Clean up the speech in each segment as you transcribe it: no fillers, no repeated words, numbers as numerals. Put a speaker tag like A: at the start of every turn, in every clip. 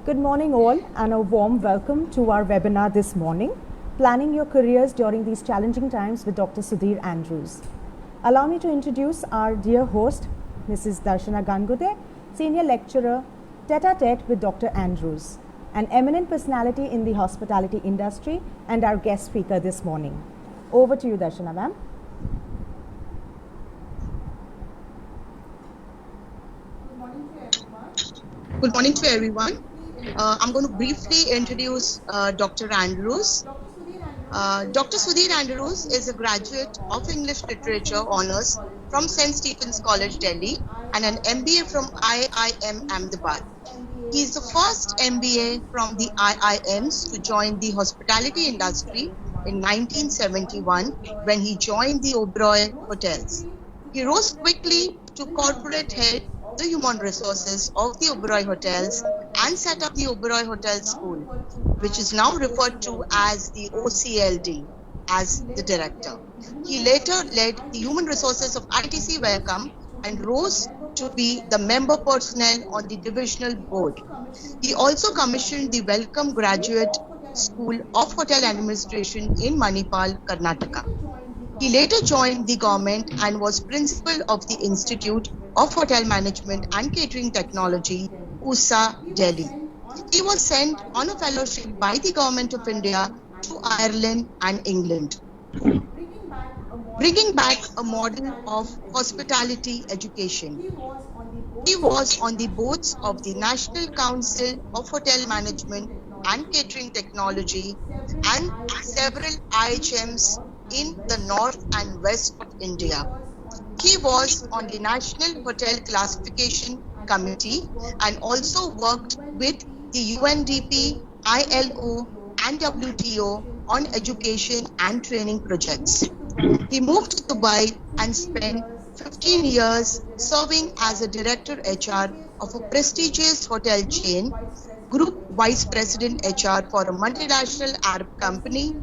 A: Good morning all, and a warm welcome to our webinar this morning, Planning Your Careers During These Challenging Times with Dr. Sudhir Andrews. Allow me to introduce our dear host, Mrs. Darshana Gangude, Senior Lecturer, Tete-a-Tete with Dr. Andrews, an eminent personality in the hospitality industry and our guest speaker this morning. Over to you, Darshana ma'am.
B: Good morning to everyone. I'm going to briefly introduce Dr. Andrews. Dr. Sudhir Andrews is a graduate of English Literature Honours from St. Stephen's College, Delhi, and an MBA from IIM Ahmedabad. He is the first MBA from the IIMs to join the hospitality industry in 1971 when he joined the Oberoi Hotels. He rose quickly to corporate head the human resources of the Oberoi Hotels and set up the Oberoi Hotel School, which is now referred to as the OCLD, as the director. He later led the human resources of ITC Welcome and rose to be the member personnel on the divisional board. He also commissioned the Welcome Graduate School of Hotel Administration in Manipal, Karnataka. He later joined the government and was principal of the Institute of Hotel Management and Catering Technology, USA, Delhi. He was sent on a fellowship by the Government of India to Ireland and England, bringing back a model of hospitality education. He was on the boards of the National Council of Hotel Management and Catering Technology and several IHMs in the north and west of India. He was on the National Hotel Classification Committee and also worked with the UNDP, ILO and WTO on education and training projects. He moved to Dubai and spent 15 years serving as a director HR of a prestigious hotel chain, Group Vice President HR for a multinational Arab company,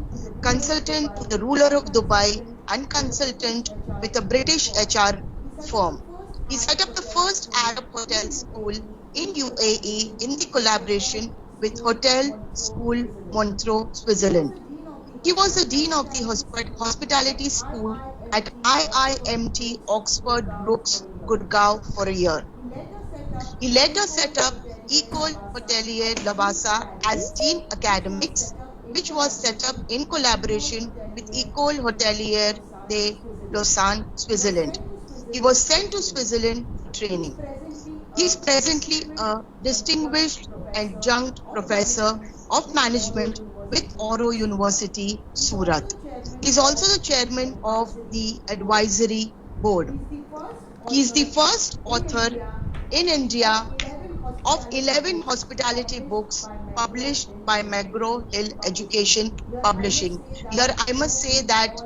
B: consultant to the ruler of Dubai and consultant with a British HR firm. He set up the first Arab hotel school in UAE in the collaboration with Hotel School Montreux, Switzerland. He was the Dean of the Hospitality School at IIMT Oxford Brookes, Gurgaon for a year. He later set up École Hôtelière Lavasa as Dean Academics, which was set up in collaboration with École Hôtelière de Lausanne, Switzerland. He was sent to Switzerland for training. He is presently a distinguished adjunct professor of management with Oro University, Surat. He is also the chairman of the advisory board. He is the first author in India of 11 hospitality books published by McGraw-Hill Education Publishing. Here I must say that,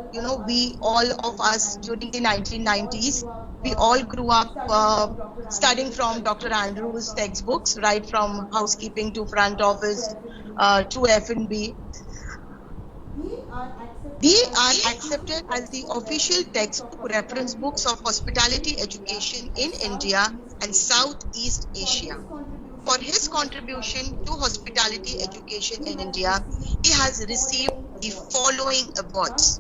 B: we all of us during the 1990s, we all grew up studying from Dr. Andrews' textbooks, right from housekeeping to front office to F&B. They are accepted as the official textbook reference books of hospitality education in India and Southeast Asia. For his contribution to hospitality education in India, he has received the following awards: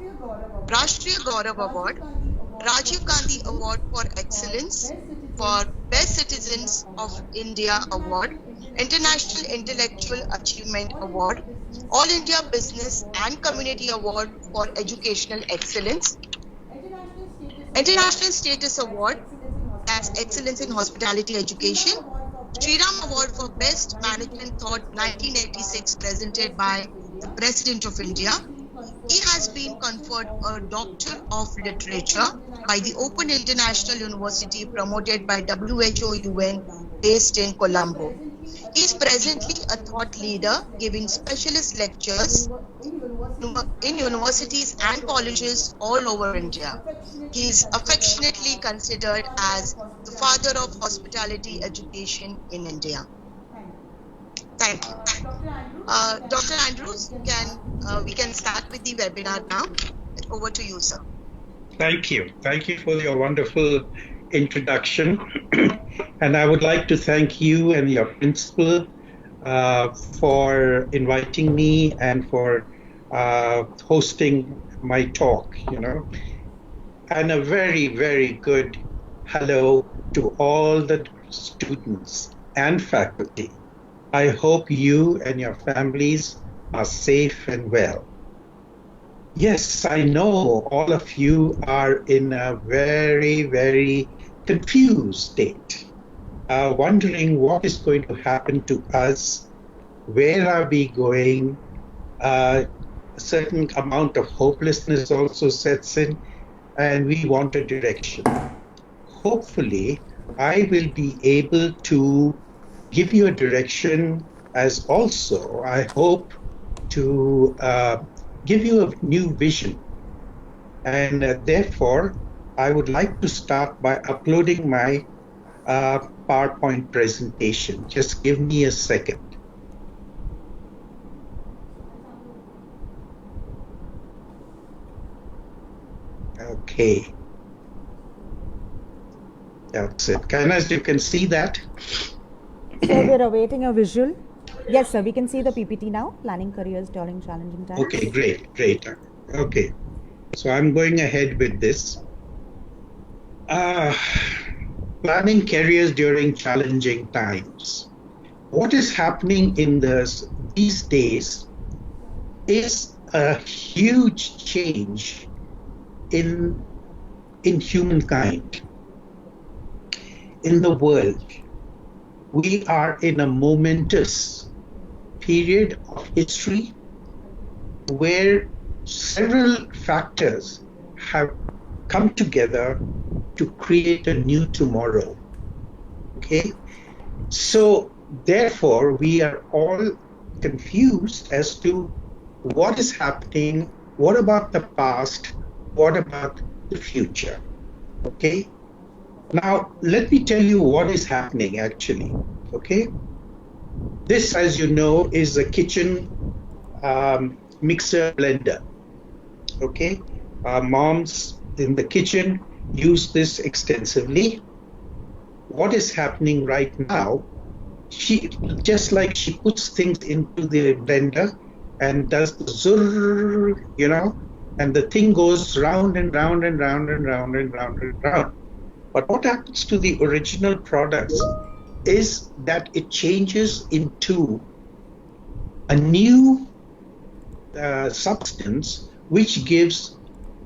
B: Rashtriya Gaurav Award, Rajiv Gandhi Award for Excellence, for Best Citizens of India Award, International Intellectual Achievement Award, All India Business and Community Award for Educational Excellence, International Status Award, that's Excellence in Hospitality Education, Sriram Award for Best Management Thought 1986 presented by the President of India. He has been conferred a Doctor of Literature by the Open International University promoted by WHO UN based in Colombo. He is presently a thought leader giving specialist lectures in universities and colleges all over India. He is affectionately considered as the father of hospitality education in India. Thank you. Dr. Andrews, we can start with the webinar now. Over to you, sir.
C: Thank you. Thank you for your wonderful introduction. And I would like to thank you and your principal, for inviting me and for hosting my talk, and a very, very good hello to all the students and faculty. I hope you and your families are safe and well. Yes, I know all of you are in a very, very confused state, wondering what is going to happen to us, where are we going. A certain amount of hopelessness also sets in, and we want a direction. Hopefully, I will be able to give you a direction, as also I hope to give you a new vision. And therefore, I would like to start by uploading my PowerPoint presentation. Just give me a second. Okay. That's it. Kainas, you can see that?
A: So we're awaiting a visual. Yes, sir, we can see the PPT now, planning careers during challenging times.
C: Okay, great. Okay, so I'm going ahead with this. Planning careers during challenging times. What is happening in these days is a huge change in humankind, in the world. We are in a momentous period of history where several factors have come together to create a new tomorrow. Okay? So therefore, we are all confused as to what is happening, what about the past, what about the future. Okay? Now, let me tell you what is happening actually. Okay? This, as you know, is a kitchen mixer blender. Okay? Moms in the kitchen use this extensively. What is happening right now, she puts things into the blender and does the zurr, and the thing goes round and round and round and round and round and round. But what happens to the original products is that it changes into a new substance which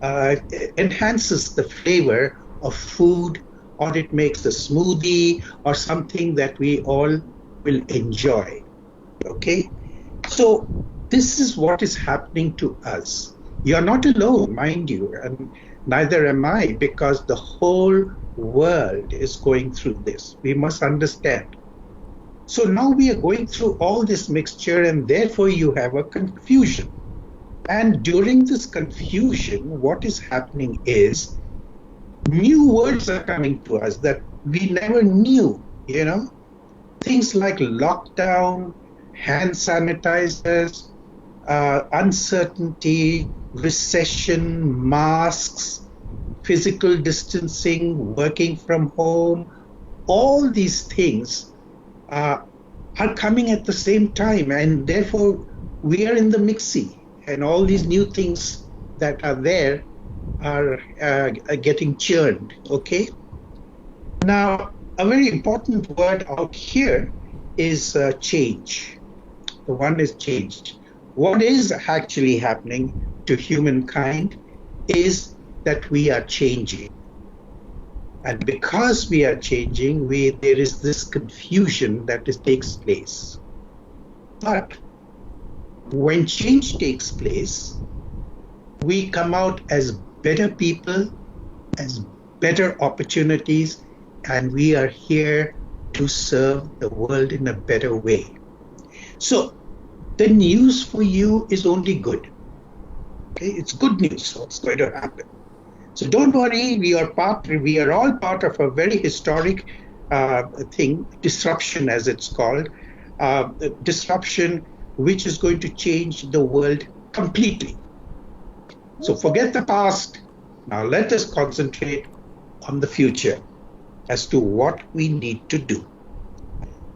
C: enhances the flavor of food, or it makes a smoothie or something that we all will enjoy. Okay? So this is what is happening to us. You're not alone, mind you, and neither am I, because the whole world is going through this. We must understand. So now we are going through all this mixture, and therefore you have a confusion. And during this confusion, what is happening is new words are coming to us that we never knew, Things like lockdown, hand sanitizers, uncertainty, recession, masks, physical distancing, working from home, all these things are coming at the same time, and therefore we are in the mixie, and all these new things that are there are getting churned. Okay? Now, a very important word out here is change. The one is changed. What is actually happening to humankind is that we are changing. And because we are changing, there is this confusion that takes place. But when change takes place, we come out as better people, as better opportunities, and we are here to serve the world in a better way. So the news for you is only good. Okay? It's good news, what's going to happen. So don't worry, we are all part of a very historic thing, disruption as it's called, disruption which is going to change the world completely. So forget the past. Now let us concentrate on the future as to what we need to do.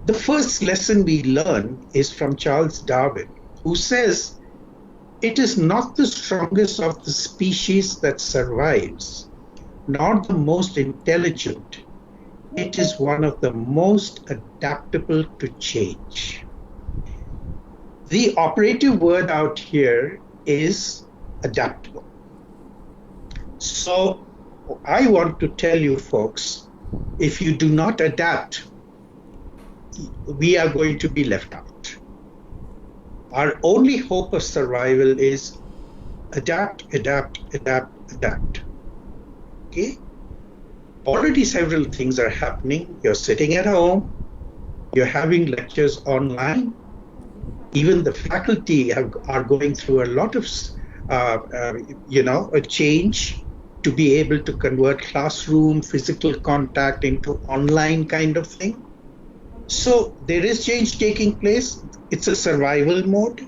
C: The first lesson we learn is from Charles Darwin, who says, "It is not the strongest of the species that survives, nor the most intelligent. It is one of the most adaptable to change." The operative word out here is adaptable. So I want to tell you folks, if you do not adapt, we are going to be left out. Our only hope of survival is adapt, adapt, adapt, adapt. Okay? Already several things are happening. You're sitting at home, you're having lectures online. Even the faculty are going through a lot of, a change to be able to convert classroom physical contact into online kind of thing. So there is change taking place. It's a survival mode,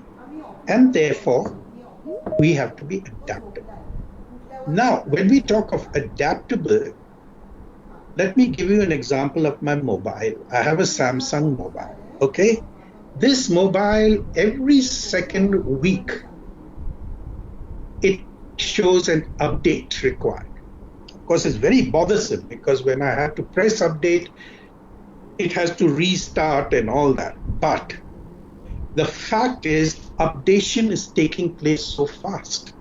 C: and therefore we have to be adaptable. Now, when we talk of adaptable, let me give you an example of my mobile. I have a Samsung mobile, okay? This mobile, every second week, it shows an update required. Of course, it's very bothersome because when I have to press update, it has to restart and all that. But the fact is, updation is taking place so fast.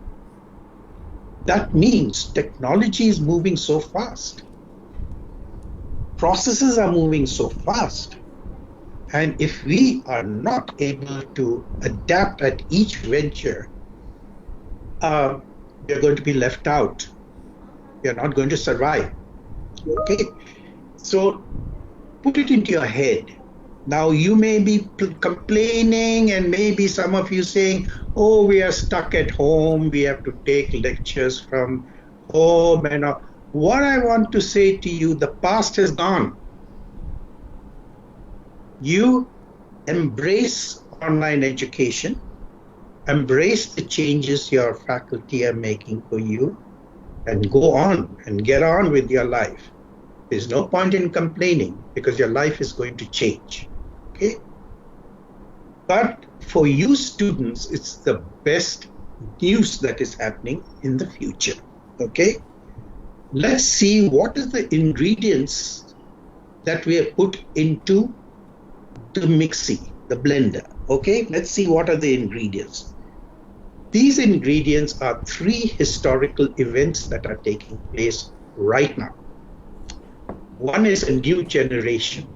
C: That means technology is moving so fast. Processes are moving so fast. And if we are not able to adapt at each venture, we're going to be left out. You're not going to survive. Okay? So put it into your head. Now you may be complaining, and maybe some of you saying, "Oh, we are stuck at home. We have to take lectures from home." And all. What I want to say to you, the past is gone. You embrace online education, embrace the changes your faculty are making for you, and go on and get on with your life. There's no point in complaining because your life is going to change. Okay? But for you students, it's the best news that is happening in the future. Okay? Let's see what is the ingredients that we have put into the mixie, the blender. Okay? Let's see what are the ingredients. These ingredients are 3 historical events that are taking place right now. One is a new generation.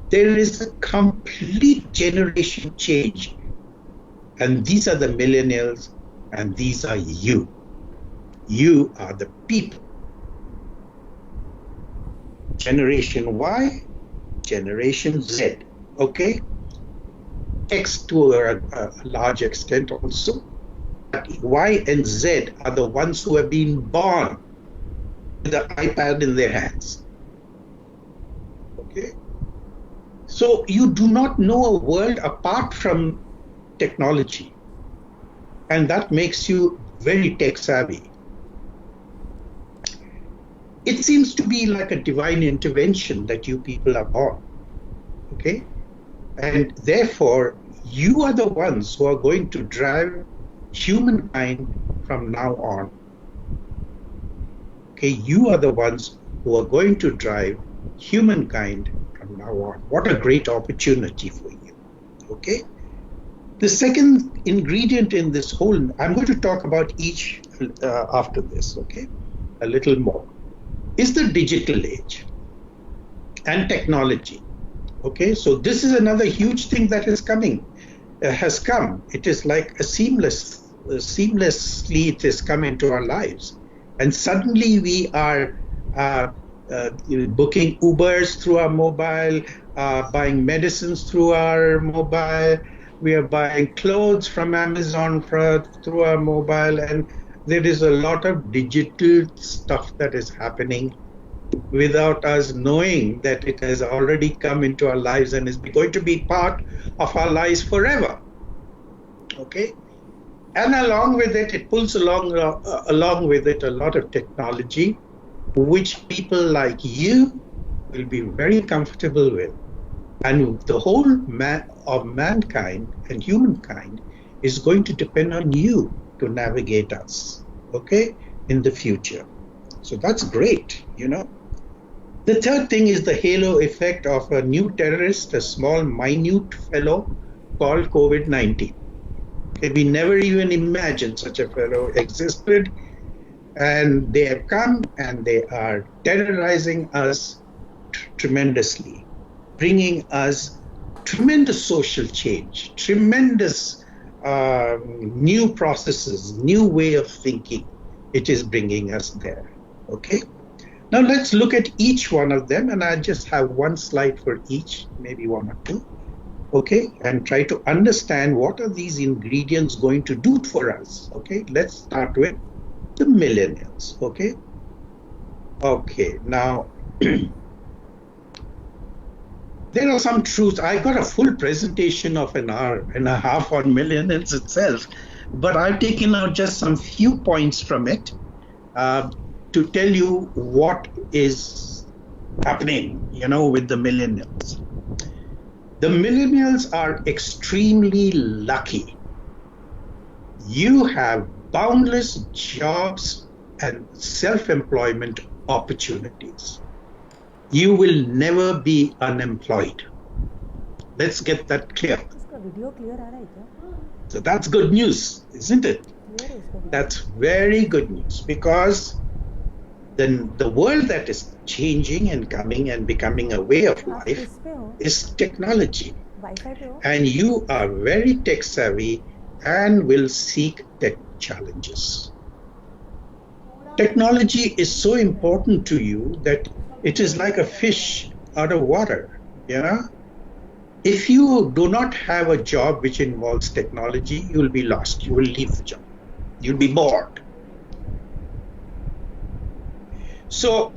C: There is a complete generation change. And these are the millennials, and these are you. You are the people. Generation Y, Generation Z. Okay? X to a large extent also. But Y and Z are the ones who have been born with the iPad in their hands. Okay? So you do not know a world apart from technology. And that makes you very tech savvy. It seems to be like a divine intervention that you people are born. Okay? And therefore, you are the ones who are going to drive humankind from now on. Okay? You are the ones who are going to drive humankind from now on. What a great opportunity for you. Okay? The second ingredient in this whole, I'm going to talk about each after this, okay? A little more, is the digital age and technology. Okay, so this is another huge thing that is coming, has come. It is like a seamlessly it has come into our lives. And suddenly we are booking Ubers through our mobile, buying medicines through our mobile. We are buying clothes from Amazon through our mobile, and there is a lot of digital stuff that is happening without us knowing that it has already come into our lives and is going to be part of our lives forever. Okay? And along with it, it pulls along with it a lot of technology, which people like you will be very comfortable with. And the whole of mankind and humankind is going to depend on you to navigate us, okay, in the future. So that's great, you know. The third thing is the halo effect of a new terrorist, a small, minute fellow called COVID-19. Okay, we never even imagined such a fellow existed. And they have come and they are terrorizing us tremendously, bringing us tremendous social change, tremendous new processes, new way of thinking. It is bringing us there, okay? Now let's look at each one of them, and I just have one slide for each, maybe one or two, okay? And try to understand what are these ingredients going to do for us, okay? Let's start with the millennials, okay? Okay, now, there are some truths. I got a full presentation of an hour and a half on millennials itself, but I've taken out just some few points from it to tell you what is happening, you know, with the millennials. The millennials are extremely lucky. You have boundless jobs and self-employment opportunities. You will never be unemployed. Let's get that clear. So that's good news, isn't it? That's very good news, because then the world that is changing and coming and becoming a way of life is technology. And you are very tech savvy and will seek tech challenges. Technology is so important to you that it is like a fish out of water, you know? If you do not have a job which involves technology, you will be lost. You will leave the job. You'll be bored. So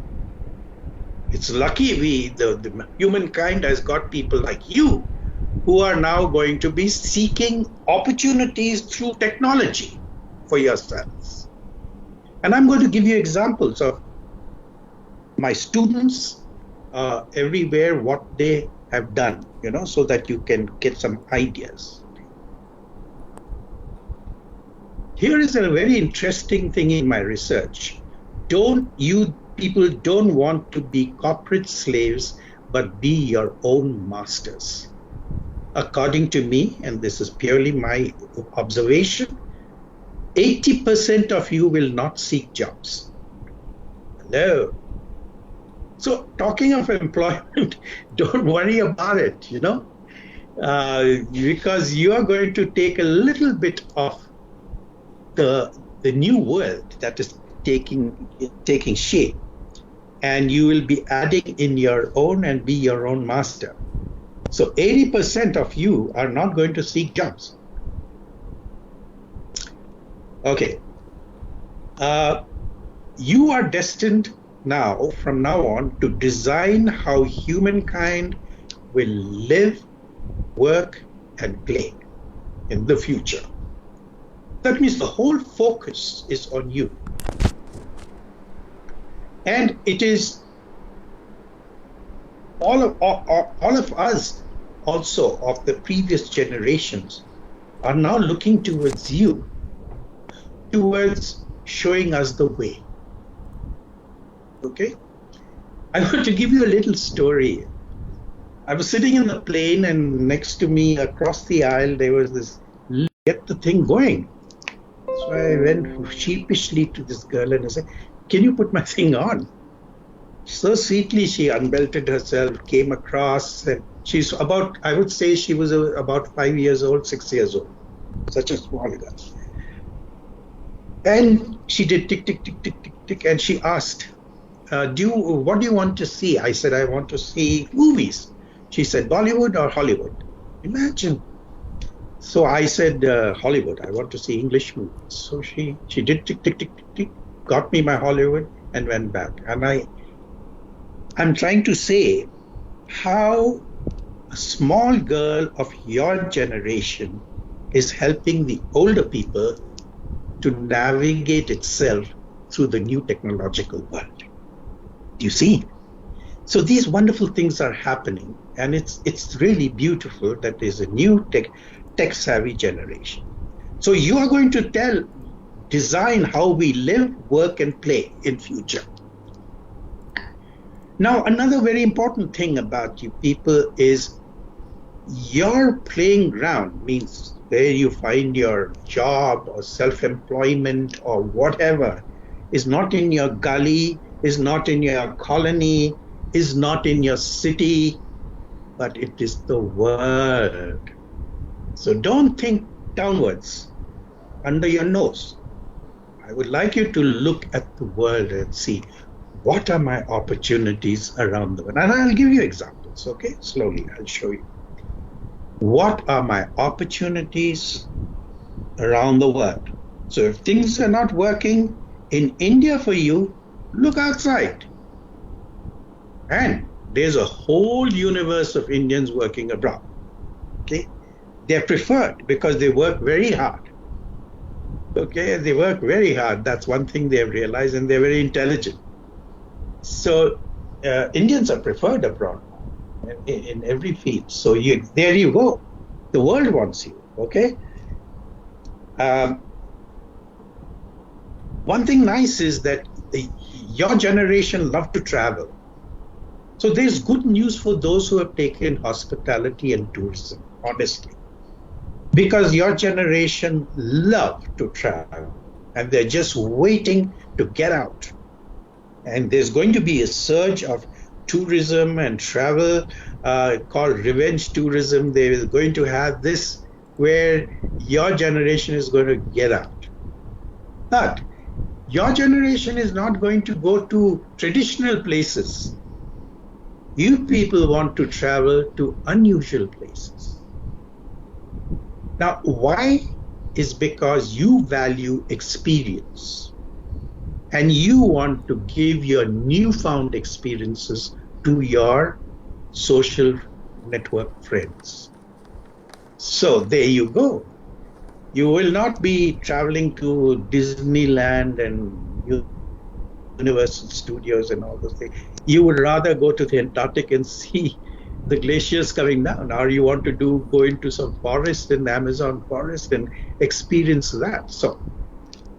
C: it's lucky the humankind has got people like you who are now going to be seeking opportunities through technology for yourselves. And I'm going to give you examples of my students everywhere, what they have done, you know, so that you can get some ideas. Here is a very interesting thing in my research. You people don't want to be corporate slaves, but be your own masters. According to me, and this is purely my observation, 80% of you will not seek jobs. Hello. So talking of employment, don't worry about it, you know, because you are going to take a little bit of the new world that is taking shape, and you will be adding in your own and be your own master. So 80% of you are not going to seek jobs. Okay. You are destined now, from now on, to design how humankind will live, work, and play in the future. That means the whole focus is on you. And it is all of us also of the previous generations are now looking towards you, towards showing us the way. Okay? I want to give you a little story. I was sitting in the plane, and next to me across the aisle there was this, get the thing going. So I went sheepishly to this girl and I said, can you put my thing on? So sweetly she unbelted herself, came across, and she's about, I would say she was about 5 years old, 6 years old. Such a small girl. And she did tick, tick, tick, tick, tick, tick, and she asked, what do you want to see? I said, I want to see movies. She said, Bollywood or Hollywood? Imagine. So I said, Hollywood, I want to see English movies. So she did tick, tick, tick, tick, tick, got me my Hollywood and went back. And I'm trying to say how a small girl of your generation is helping the older people to navigate itself through the new technological world. Do you see? So these wonderful things are happening, and it's really beautiful that there's a new tech-savvy generation. So you are going to design how we live, work, and play in future. Now, another very important thing about you people is your playing ground, means where you find your job or self-employment or whatever, is not in your gully, is not in your colony, is not in your city, but it is the world. So don't think downwards, under your nose. I would like you to look at the world and see what are my opportunities around the world. And I'll give you examples, okay? Slowly, I'll show you. What are my opportunities around the world? So if things are not working in India for you, look outside. And there's a whole universe of Indians working abroad. Okay? They're preferred because they work very hard. Okay, they work very hard. That's one thing they have realized, and they're very intelligent. So Indians are preferred abroad in every field. So there you go. The world wants you. Okay. One thing nice is that your generation love to travel. So there's good news for those who have taken hospitality and tourism, honestly. Because your generation love to travel, and they're just waiting to get out. And there's going to be a surge of tourism and travel called revenge tourism. They are going to have this where your generation is going to get out. But your generation is not going to go to traditional places. You people want to travel to unusual places. Now, why? Is because you value experience. And you want to give your newfound experiences to your social network friends. So there you go. You will not be traveling to Disneyland and Universal Studios and all those things. You would rather go to the Antarctic and see the glaciers coming down, or you want to go into some forest in the Amazon forest and experience that. So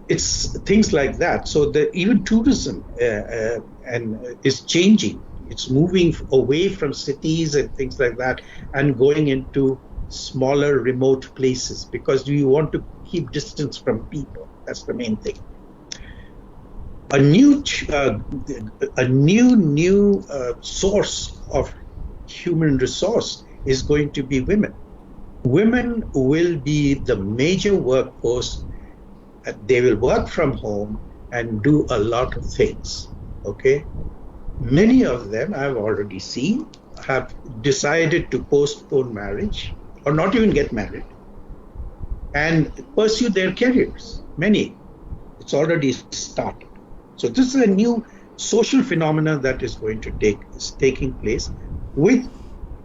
C: it's things like that. So even tourism is changing. It's moving away from cities and things like that and going into smaller remote places because you want to keep distance from people. That's the main thing. A new source of human resource is going to be women. Women will be the major workforce. They will work from home and do a lot of things. Okay, many of them I've already seen have decided to postpone marriage or not even get married and pursue their careers. Many, it's already started. So this is a new social phenomenon that is taking place with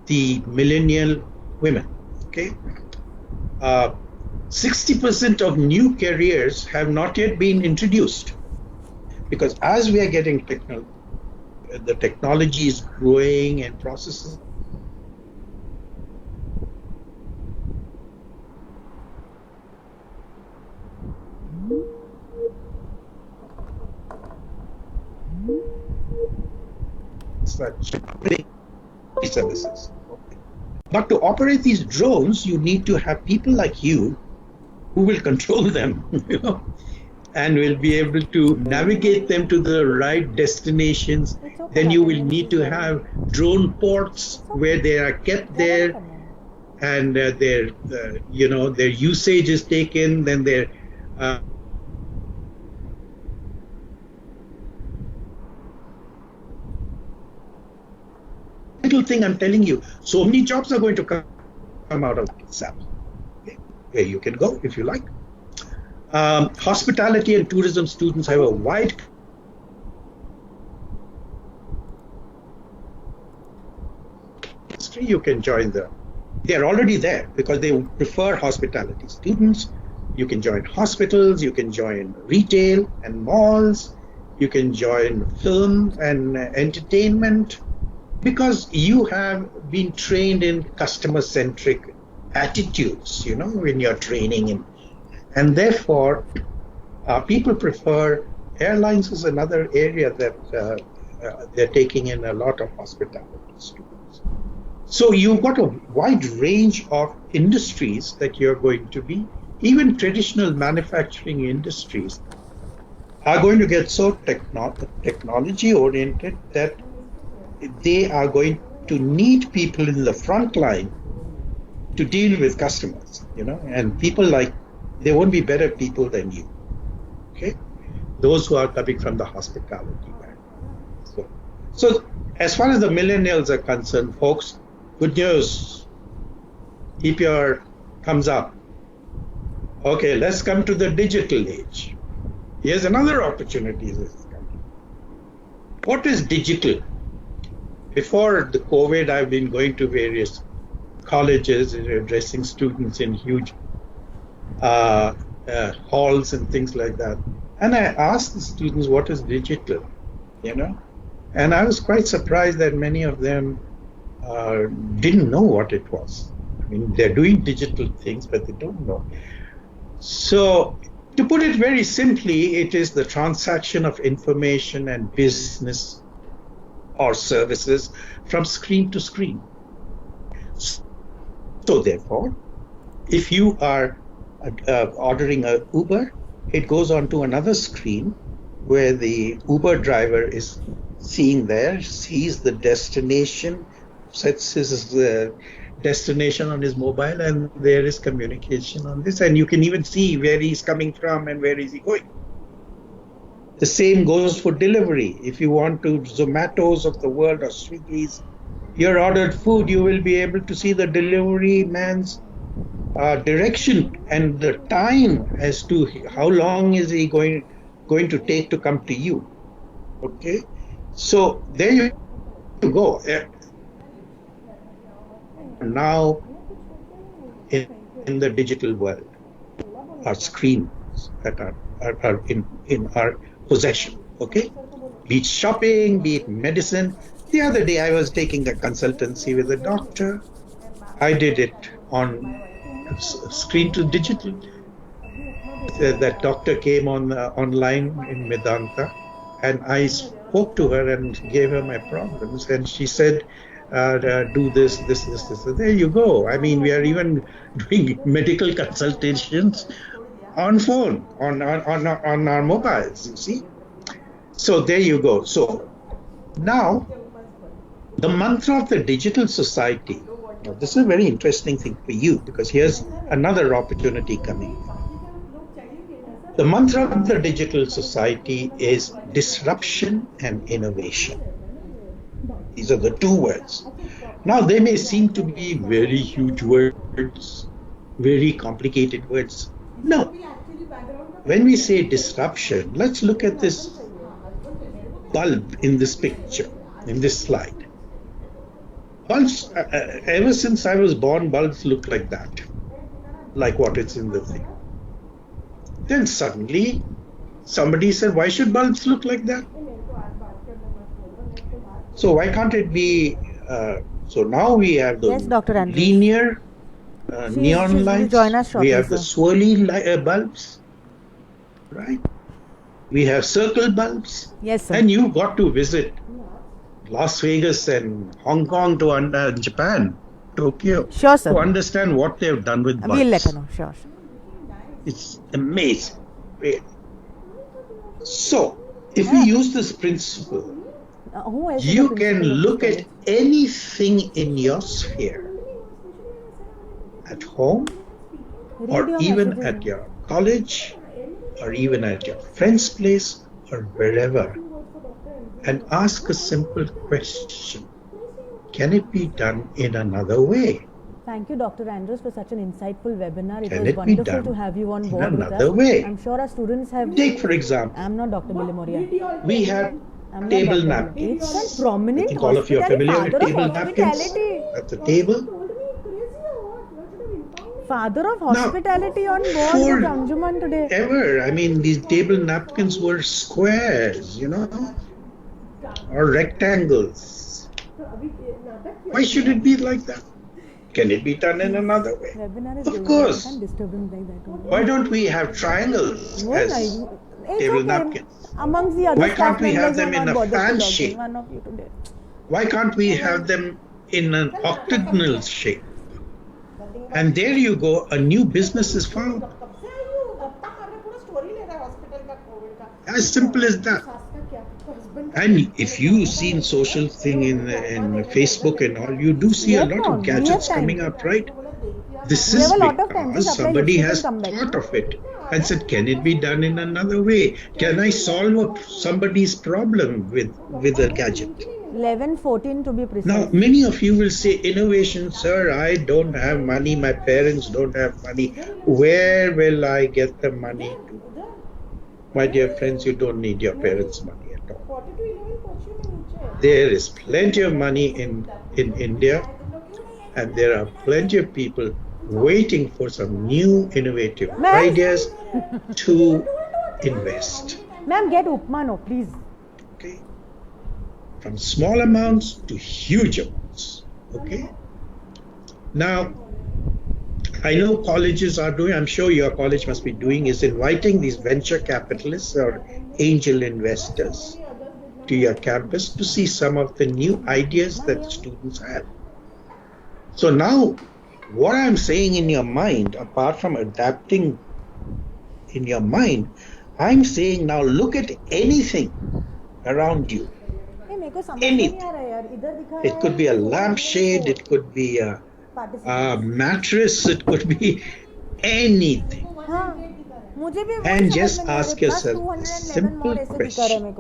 C: the millennial women. Okay, 60% of new careers have not yet been introduced because as we are getting the technology is growing and processes. Such services. But to operate these drones, you need to have people like you who will control them, and will be able to navigate them to the right destinations. Then you will need to have drone ports where they are kept there, and their usage is taken. Then their little thing I'm telling you, so many jobs are going to come out of SAP. Okay. Where you can go if you like. Hospitality and tourism students have a wide history. You can join them. They're already there because they prefer hospitality. Students, you can join hospitals, you can join retail and malls, you can join film and entertainment. because you have been trained in customer-centric attitudes, when you're training, and therefore people prefer airlines is another area that they're taking in a lot of hospitality students. So you've got a wide range of industries that you're going to be, even traditional manufacturing industries are going to get so technology oriented that they are going to need people in the front line to deal with customers, and people they won't be better people than you. Okay, those who are coming from the hospitality background. So as far as the millennials are concerned, folks, good news. Keep your thumbs up. Okay, let's come to the digital age. Here's another opportunity that is coming. What is digital? Before the COVID, I've been going to various colleges and addressing students in huge halls and things like that. And I asked the students, what is digital? And I was quite surprised that many of them didn't know what it was. I mean, they're doing digital things, but they don't know. So, to put it very simply, it is the transaction of information and business or services from screen to screen. So therefore, if you are ordering an Uber, it goes onto another screen where the Uber driver is seeing sees the destination, sets his destination on his mobile, and there is communication on this, and you can even see where he's coming from and where is he going. The same goes for delivery. If you want to Zomatos of the world or Swiggy's, your ordered food, you will be able to see the delivery man's direction and the time as to how long is he going to take to come to you. Okay, so there you go. Now in the digital world, our screens that are in our possession. Okay, be it shopping, be it medicine. The other day I was taking a consultancy with a doctor. I did it on screen to digital. That doctor came on online in Medanta, and I spoke to her and gave her my problems, and she said, do this. There you go. I mean, we are even doing medical consultations on phone, on our mobiles, you see. So there you go. So now, the mantra of the digital society. Now, this is a very interesting thing for you, because here's another opportunity coming. The mantra of the digital society is disruption and innovation. These are the two words. Now, they may seem to be very huge words, very complicated words. No. When we say disruption, let's look at this bulb in this picture, in this slide. Bulbs, ever since I was born, bulbs look like that, like what is in the thing. Then suddenly, somebody said, why should bulbs look like that? So why can't it be, so now we have the linear neon lights, we have the swirly bulbs, right? We have circle bulbs.
A: Yes, sir.
C: And you've got to visit Las Vegas and Hong Kong to Japan, Tokyo,
A: sure, sir,
C: to understand what they've done with bulbs.
A: We'll let her know. Sure.
C: It's amazing. So, if we use this principle, you can look at anything in your sphere, at home, or even at your college, or even at your friend's place, or wherever, and ask a simple question. Can it be done in another way?
A: Thank you, Dr. Andrews, for such an insightful webinar. It
C: Can
A: was
C: it be
A: wonderful
C: done
A: to have you on
C: in
A: board with us.
C: another way?
A: I'm sure our students have...
C: Take, for example,
A: I'm not Dr. Bilimoria.
C: we have table napkins.
A: It's a prominent
C: I think all of you are familiar with
A: father
C: table
A: of
C: napkins
A: hospitality.
C: at the table.
A: Father of hospitality on board with ANJUMAN today.
C: Ever, I mean, these table napkins were squares, or rectangles. Why should it be like that? Can it be done in another way? Of course. Why don't we have triangles as table napkins?
A: Amongst the other
C: Why can't
A: staff
C: we have
A: members
C: them
A: who are
C: in
A: not
C: a
A: bothered to
C: fan
A: log in.
C: shape?
A: One of you today.
C: Why can't we have them in an octagonal shape? And there you go, a new business is found. As simple as that. And if you've seen social thing in Facebook and all, you do see a lot of gadgets coming up, right? This is because somebody has thought of it and said, can it be done in another way? Can I solve somebody's problem with a gadget?
A: 11-14 to be precise.
C: Now, many of you will say, innovation, sir, I don't have money, my parents don't have money. Where will I get the money to? My dear friends, you don't need your parents' money at all. There is plenty of money in India, and there are plenty of people waiting for some new innovative ideas to invest.
A: Ma'am, get Upma, no, please.
C: Okay? From small amounts to huge amounts. Okay? Now, I know colleges are doing, I'm sure your college must be doing, is inviting these venture capitalists or angel investors to your campus to see some of the new ideas that students have. So now, what I'm saying in your mind, apart from adapting in your mind, I'm saying now look at anything around you. Anything. It could be a lampshade, it could be a mattress, it could be anything. And just ask yourself a simple question.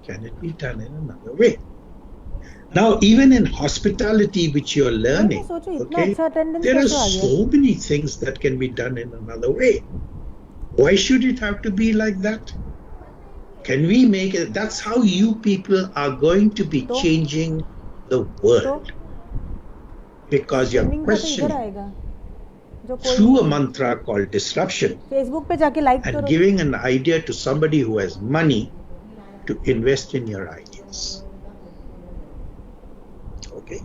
C: Can it be done in another way? Now, even in hospitality, which you're learning, okay, there are so many things that can be done in another way. Why should it have to be like that? Can we make it? That's how you people are going to be changing the world. Because you're questioning through a mantra called disruption and giving an idea to somebody who has money to invest in your ideas. Okay?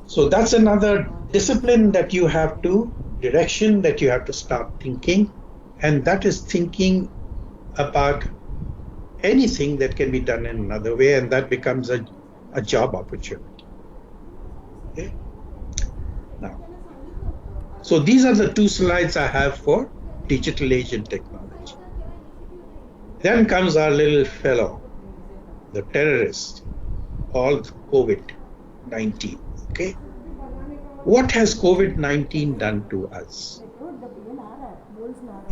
C: So that's another discipline that you have to, direction that you have to start thinking, and that is thinking about anything that can be done in another way, and that becomes a job opportunity. Okay? Now, so these are the two slides I have for digital age and technology. Then comes our little fellow, the terrorist, called COVID-19. Okay? What has COVID-19 done to us?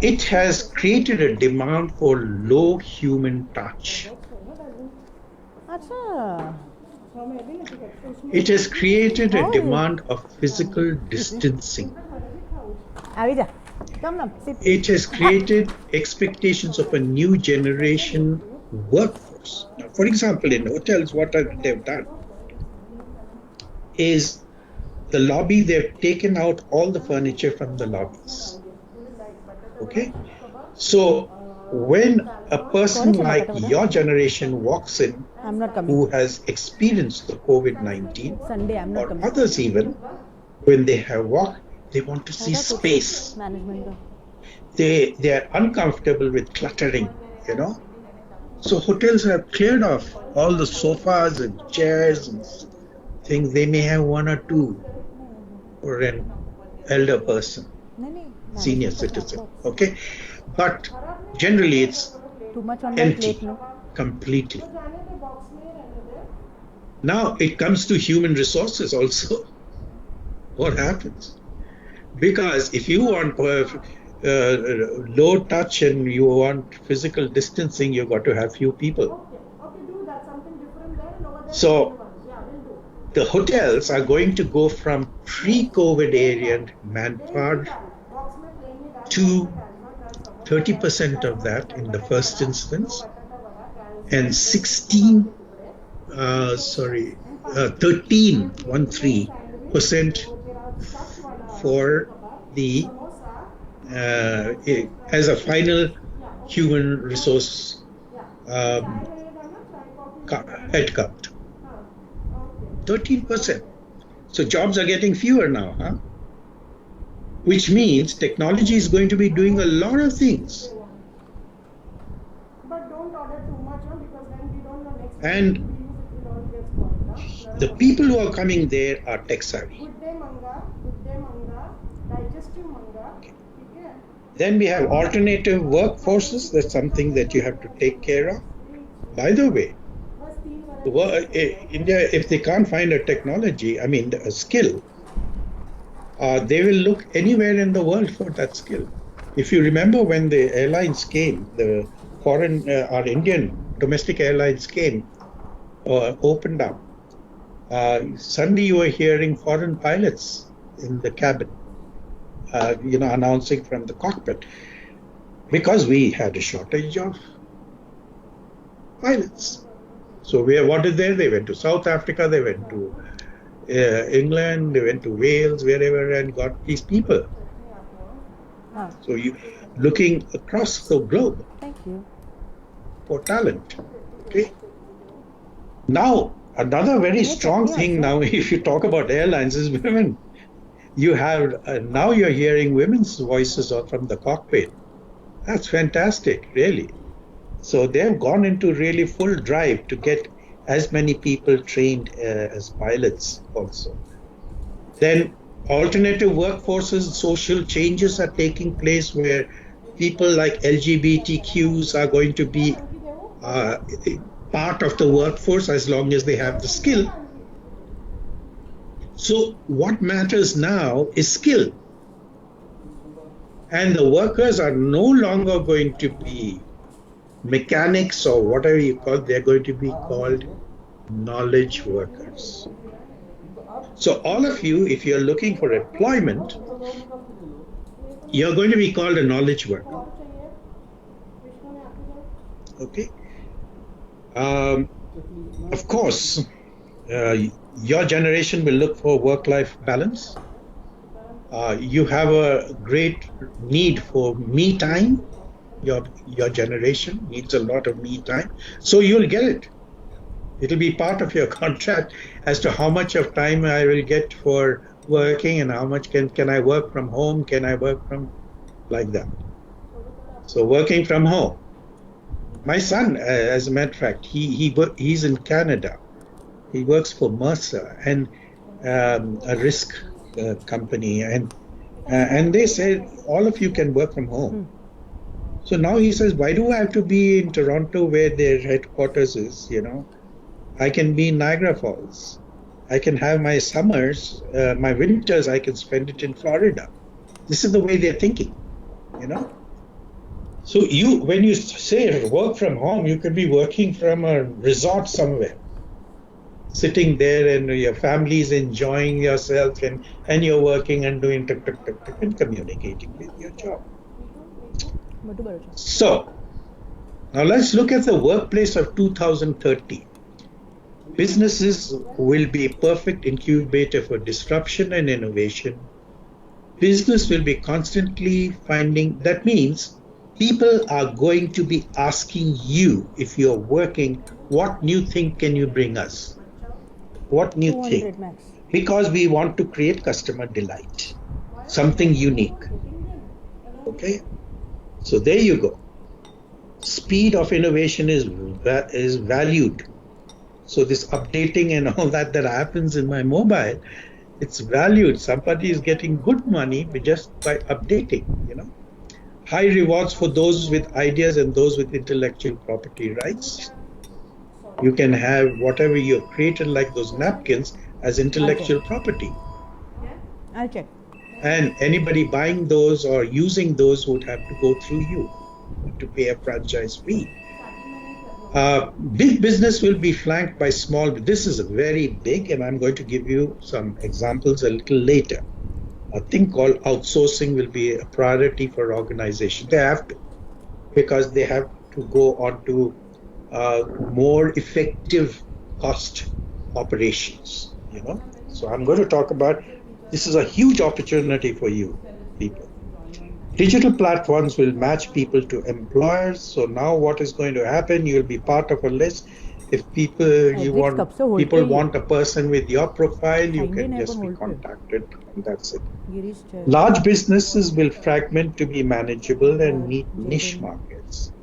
C: It has created a demand for low human touch. It has created a demand of physical distancing. It has created expectations of a new generation workforce. Now, for example, in hotels, what they've done is the lobby, they've taken out all the furniture from the lobbies. Okay? So when a person like your generation walks in, who has experienced the COVID-19, or others even, when they have walked, they want to see space. They are uncomfortable with cluttering, you know. So hotels have cleared off all the sofas and chairs and things. They may have one or two for an elder person, senior citizen, okay? But generally it's empty, completely. Now it comes to human resources also. What happens? Because if you want low touch and you want physical distancing, you've got to have few people. So the hotels are going to go from pre-COVID area manpower to 30% of that in the first instance, and 13% for the as a final human resource head count. 13%. So jobs are getting fewer now, huh? Which means technology is going to be doing a lot of things.
A: But don't order too much, because then we don't know next time
C: And
A: we use it all gets spoiled.
C: the people who are coming there are tech savvy.
A: Good day manga, digestive manga. Okay.
C: Then we have alternative workforces. That's something that you have to take care of. By the way, India, if they can't find a technology, a skill, they will look anywhere in the world for that skill. If you remember when the airlines came, the foreign, our Indian domestic airlines came, opened up, suddenly you were hearing foreign pilots in the cabin, announcing from the cockpit, because we had a shortage of pilots. So what did they? They went to South Africa, they went to England, they went to Wales, wherever, and got these people. So you looking across the globe.
A: Thank you.
C: For talent. Okay. Now, another very strong thing now, if you talk about airlines, is women. You have now you're hearing women's voices from the cockpit. That's fantastic, really. So they've gone into really full drive to get as many people trained as pilots also. Then alternative workforces, social changes are taking place where people like LGBTQs are going to be part of the workforce as long as they have the skill. So what matters now is skill. And the workers are no longer going to be mechanics or whatever you call, they're going to be called knowledge workers. So all of you, if you're looking for employment, you're going to be called a knowledge worker. Okay. Of course, your generation will look for work-life balance. You have a great need for me time. Your generation needs a lot of me time. So you'll get it. It'll be part of your contract as to how much of time I will get for working and how much can I work from home, can I work from like that. So working from home. My son, as a matter of fact, he's in Canada. He works for Mercer and a risk company, and they said all of you can work from home. So now he says, why do I have to be in Toronto where their headquarters is? I can be in Niagara Falls. I can have my summers, my winters, I can spend it in Florida. This is the way they're thinking, So when you say work from home, you could be working from a resort somewhere, sitting there and your family is enjoying yourself and you're working and doing and communicating with your job. So, now let's look at the workplace of 2030. Businesses will be a perfect incubator for disruption and innovation. Business will be constantly finding, that means people are going to be asking you, if you're working, what new thing can you bring us? What new thing? Max. Because we want to create customer delight, something unique. Okay? So there you go. Speed of innovation is valued. So this updating and all that happens in my mobile, it's valued. Somebody is getting good money just by updating, High rewards for those with ideas and those with intellectual property rights. You can have whatever you've created, like those napkins, as intellectual property.
A: I'll check.
C: And anybody buying those or using those would have to go through you to pay a franchise fee. Big business will be flanked by small. This is very big, and I'm going to give you some examples a little later. A thing called outsourcing will be a priority for organizations. They have to, because they have to go on to more effective cost operations, So I'm going to talk about, this is a huge opportunity for you people. Digital platforms will match people to employers. So now what is going to happen, you'll be part of a list If people want a person with your profile, you can just be contacted, and that's it. Large businesses will fragment to be manageable and meet niche markets.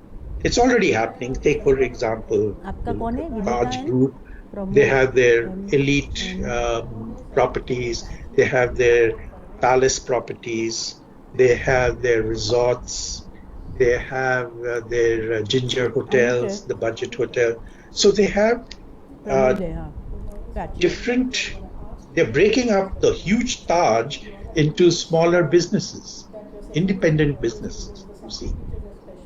C: It's already happening. Take, for example, large group. They have their elite properties. They have their palace properties. They have their resorts. They have their ginger hotels, the budget hotel. So they have different, they're breaking up the huge Taj into smaller businesses, independent businesses, you see.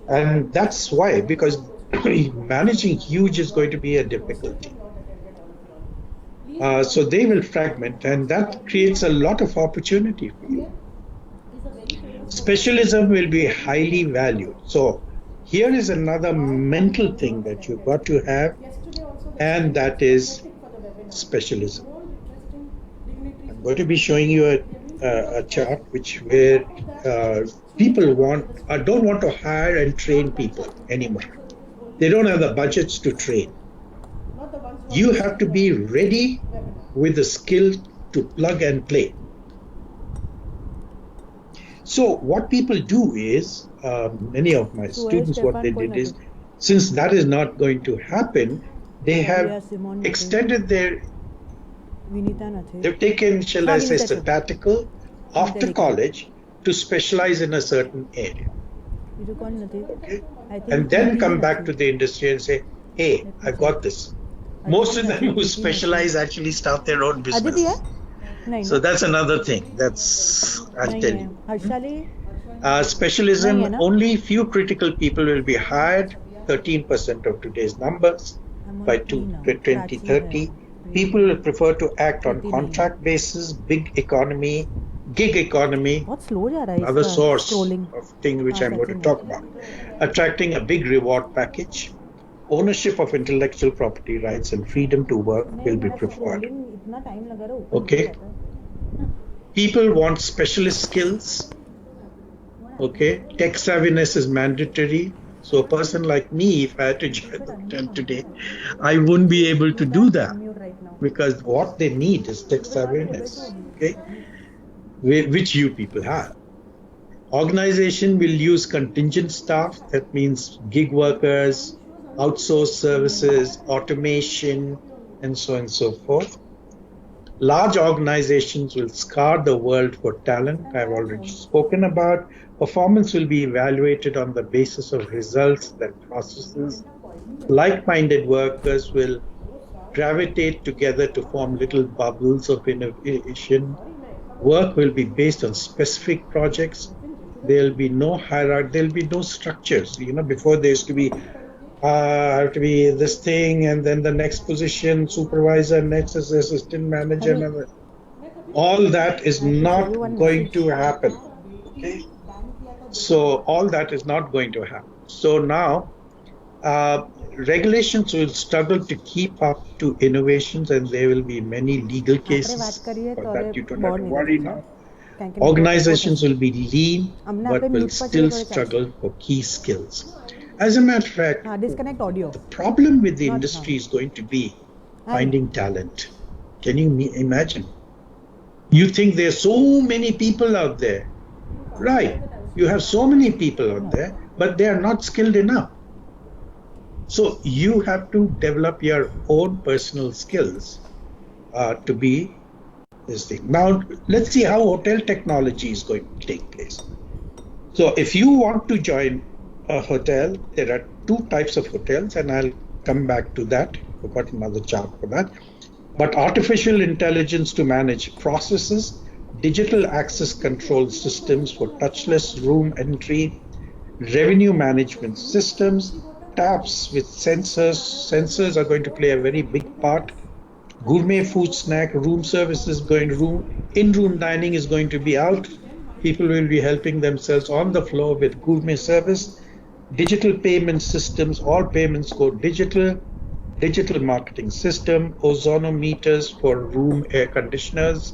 C: And that's why, because managing huge is going to be a difficulty. So they will fragment, and that creates a lot of opportunity for you. Specialism will be highly valued. So here is another mental thing that you've got to have, and that is specialism. I'm going to be showing you a chart where people don't want to hire and train people anymore. They don't have the budgets to train. You have to be ready with the skill to plug and play. So what people do is, many of my students, what they did is, since that is not going to happen, they have extended they've taken, shall I say, sabbatical after college to specialize in a certain area. Okay? And then come back to the industry and say, hey, I've got this. Most of them who specialize actually start their own business. So that's another thing. I'll tell you. Specialism, only few critical people will be hired, 13% of today's numbers. By 2030, people will prefer to act on contract basis, gig economy, another source of thing which I'm going to talk about. Attracting a big reward package, ownership of intellectual property rights and freedom to work will be preferred. Okay. People want specialist skills. Okay. Tech savviness is mandatory. So a person like me, if I had to join the hotel today, I wouldn't be able to do that, because what they need is tech savviness. Okay. Which you people have. Organization will use contingent staff. That means gig workers, outsourced services, automation, and so on and so forth. Large organizations will scour the world for talent. I've already spoken about. Performance will be evaluated on the basis of results and processes. Like-minded workers will gravitate together to form little bubbles of innovation. Work will be based on specific projects. There'll be no hierarchy. There'll be no structures. Before there used to be have to be this thing, and then the next position, supervisor, next is assistant manager. All that is not going to happen. Okay? So all that is not going to happen. So now regulations will struggle to keep up to innovations, and there will be many legal cases. For that you don't have to worry now. Organizations will be lean, but will still struggle for key skills. As a matter of fact, the problem with the industry is going to be finding talent. Can you imagine? You think there are so many people out there. Right. You have so many people out there, but they are not skilled enough. So you have to develop your own personal skills to be this thing. Now, let's see how hotel technology is going to take place. So if you want to join a hotel, there are two types of hotels, and I'll come back to that. I've got another chart for that. But artificial intelligence to manage processes, digital access control systems for touchless room entry, revenue management systems, taps with sensors. Sensors are going to play a very big part. Gourmet food snack, room services in-room dining is going to be out. People will be helping themselves on the floor with gourmet service. Digital payment systems, all payments go digital. Digital marketing system, ozonometers for room air conditioners,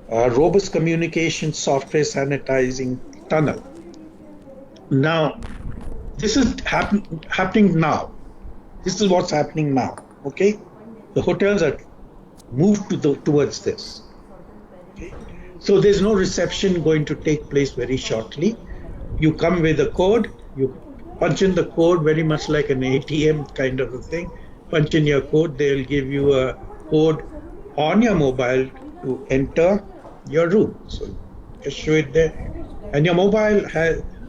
C: robust communication software sanitizing tunnel. Now, this is happening now. This is what's happening now. Okay, the hotels are moved towards this. Okay? So there's no reception going to take place very shortly. You come with a code, you punch in the code very much like an ATM kind of a thing. Punch in your code, they'll give you a code on your mobile to enter your room. So just show it there. And your mobile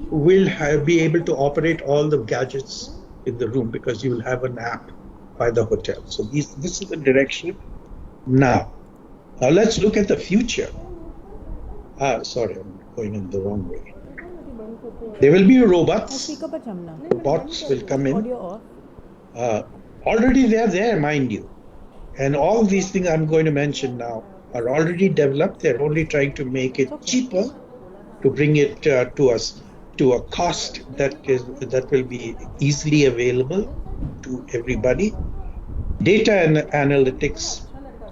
C: will be able to operate all the gadgets in the room because you will have an app by the hotel. So this is the direction now. Now let's look at the future. Sorry, I'm going in the wrong way. There will be robots. Robots will come in. Already they are there, mind you. And all these things I'm going to mention now are already developed. They're only trying to make it cheaper to bring it to us to a cost that will be easily available to everybody. Data and analytics,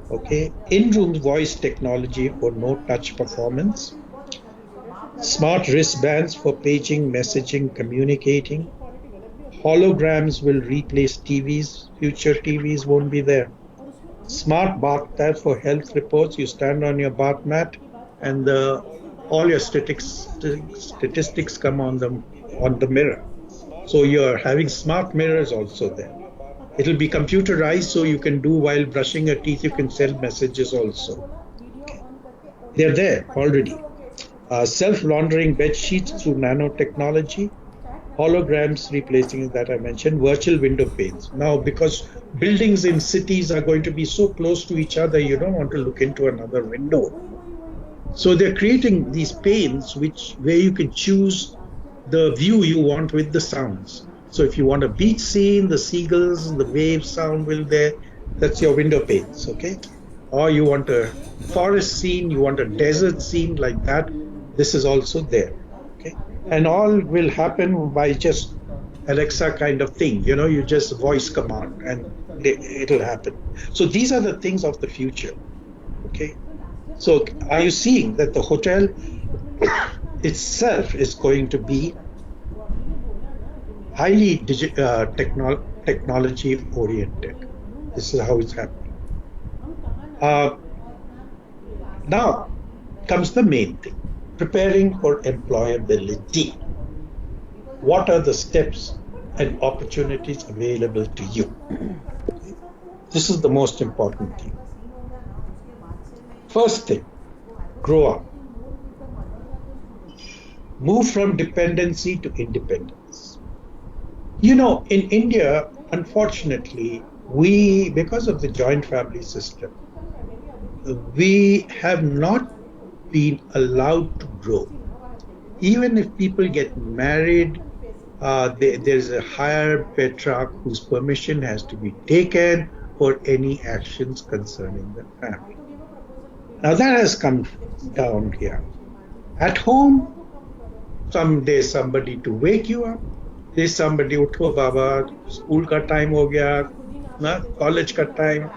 C: okay, in-room voice technology for no-touch performance, smart wristbands for paging, messaging, communicating. Holograms will replace TVs. Future TVs won't be there. Smart bath tab for health reports. You stand on your bath mat and all your statistics come on the mirror. So you're having smart mirrors also there. It'll be computerized, so you can do while brushing your teeth, you can send messages also. They're there already. Self-laundering bed sheets through nanotechnology, holograms replacing that I mentioned, virtual window panes. Now, because buildings in cities are going to be so close to each other, you don't want to look into another window. So they're creating these panes where you can choose the view you want with the sounds. So if you want a beach scene, the seagulls, the wave sound will there, that's your window panes, okay? Or you want a forest scene, you want a desert scene like that, this is also there, okay? And all will happen by just Alexa kind of thing, you just voice command and it'll happen. So these are the things of the future, okay? So are you seeing that the hotel itself is going to be highly technology oriented? This is how it's happening. Now comes the main thing, preparing for employability. What are the steps and opportunities available to you? This is the most important thing. First thing, grow up. Move from dependency to independence. In India, unfortunately, because of the joint family system, we have not been allowed to grow. Even if people get married, there's a higher patriarch whose permission has to be taken for any actions concerning the family. Now that has come down here. At home, there's somebody to wake you up. There's somebody, utho baba, school ka time ho gaya, college ka time,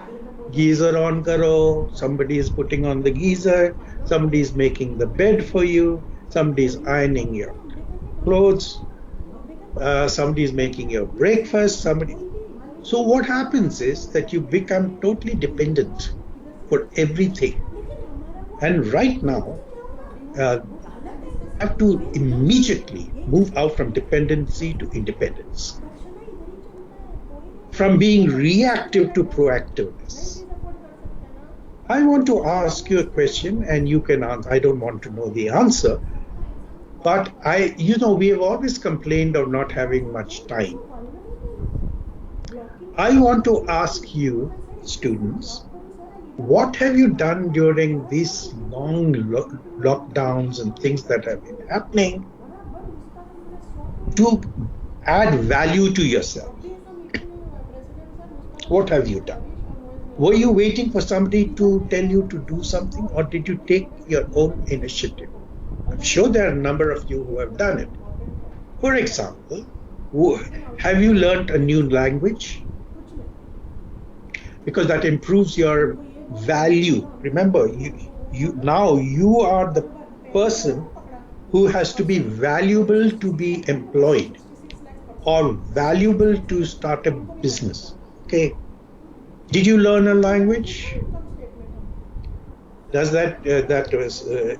C: geyser on karo. Somebody is putting on the geyser. Somebody is making the bed for you. Somebody is ironing your clothes. Somebody is making your breakfast. So what happens is that you become totally dependent for everything. And right now, have to immediately move out from dependency to independence. From being reactive to proactiveness. I want to ask you a question and you can answer. I don't want to know the answer, but we have always complained of not having much time. I want to ask you, students, what have you done during these long lockdowns and things that have been happening to add value to yourself? What have you done? Were you waiting for somebody to tell you to do something, or did you take your own initiative? I'm sure there are a number of you who have done it. For example, have you learned a new language? Because that improves your value. Remember, you are the person who has to be valuable to be employed. or valuable to start a business. Okay. Did you learn a language? Does that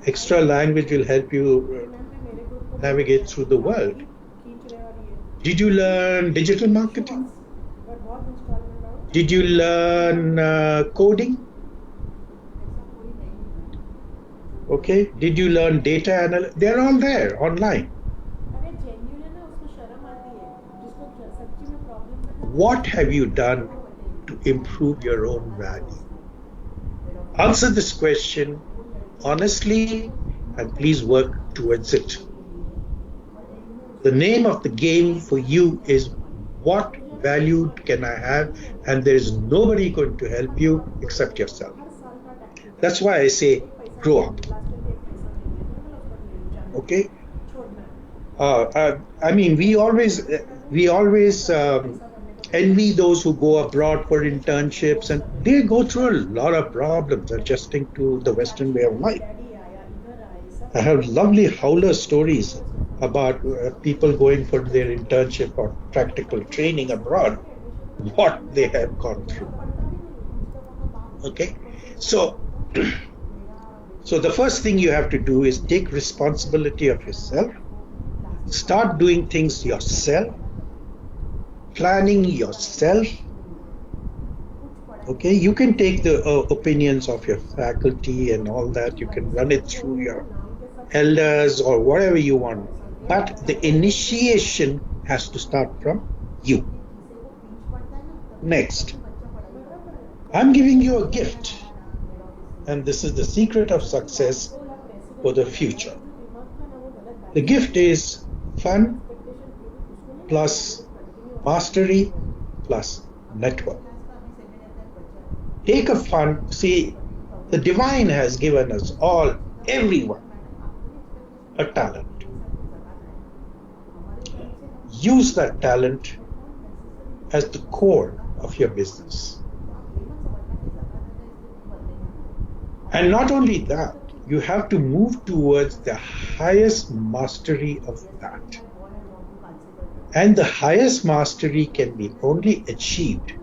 C: extra language will help you navigate through the world? Did you learn digital marketing? Did you learn coding? Okay. Did you learn data analysis? They're all there online. What have you done to improve your own value? Answer this question honestly and please work towards it. The name of the game for you is what value can I have, and there is nobody going to help you except yourself. That's why I say grow up. Okay? I mean, we always envy those who go abroad for internships, and they go through a lot of problems adjusting to the Western way of life. I have lovely howler stories about people going for their internship or practical training abroad, what they have gone through. Okay, so the first thing you have to do is take responsibility of yourself, start doing things yourself, planning yourself. Okay, you can take the opinions of your faculty and all that, you can run it through your elders or whatever you want, but the initiation has to start from you. Next, I'm giving you a gift, and this is the secret of success for the future. The gift is fun plus mastery plus network. Take a fun, see, the divine has given us all, everyone, a talent. Use that talent as the core of your business. And not only that, you have to move towards the highest mastery of that. And the highest mastery can be only achieved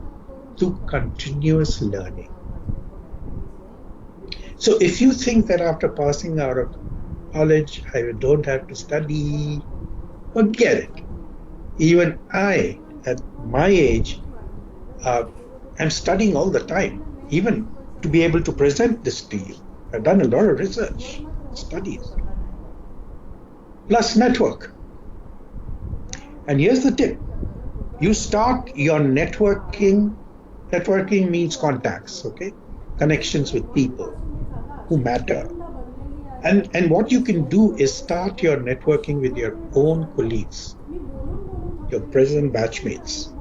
C: through continuous learning. So if you think that after passing out of college, I don't have to study, forget it. Even I, at my age, I'm studying all the time, even to be able to present this to you. I've done a lot of research, studies, plus network. And here's the tip. You start your networking. Networking means contacts, okay? Connections with people who matter. And what you can do is start your networking with your own colleagues, your present batchmates.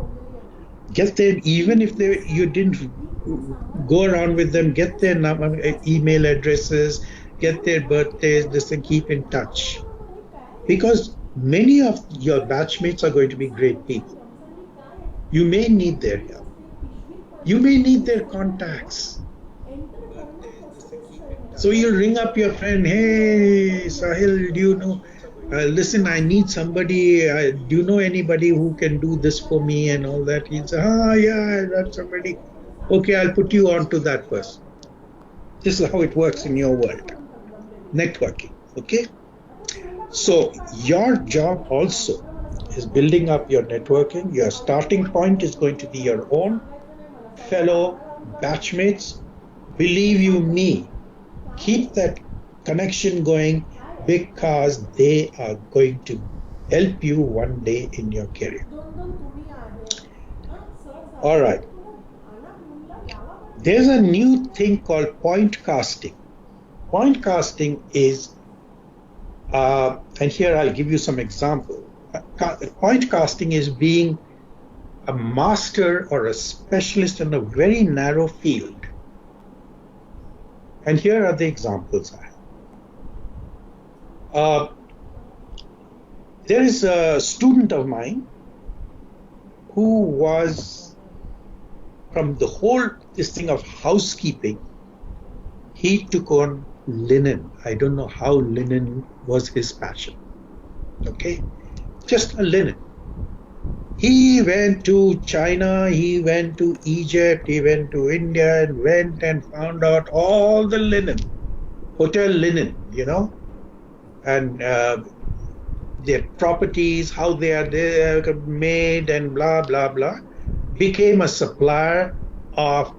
C: Get them, even if you didn't go around with them, get their email addresses, get their birthdays, just and keep in touch. Because many of your batchmates are going to be great people. You may need their help. You may need their contacts. So you ring up your friend, hey, Sahil, do you know, listen, I need somebody, do you know anybody who can do this for me and all that? He'll say, yeah, I got somebody. Okay, I'll put you on to that person. This is how it works in your world. Networking, okay? So your job also is building up your networking. Your starting point is going to be your own fellow batchmates. Believe you me, keep that connection going because they are going to help you one day in your career. All right. There's a new thing called point casting. Point casting is, and here I'll give you some example. Point casting is being a master or a specialist in a very narrow field. And here are the examples I have. There is a student of mine who was, from the whole this thing of housekeeping, he took on linen. I don't know how linen was his passion. Okay? Just a linen. He went to China, he went to Egypt, he went to India, and went and found out all the linen, hotel linen, and their properties, how they are made, and blah, blah, blah. Became a supplier of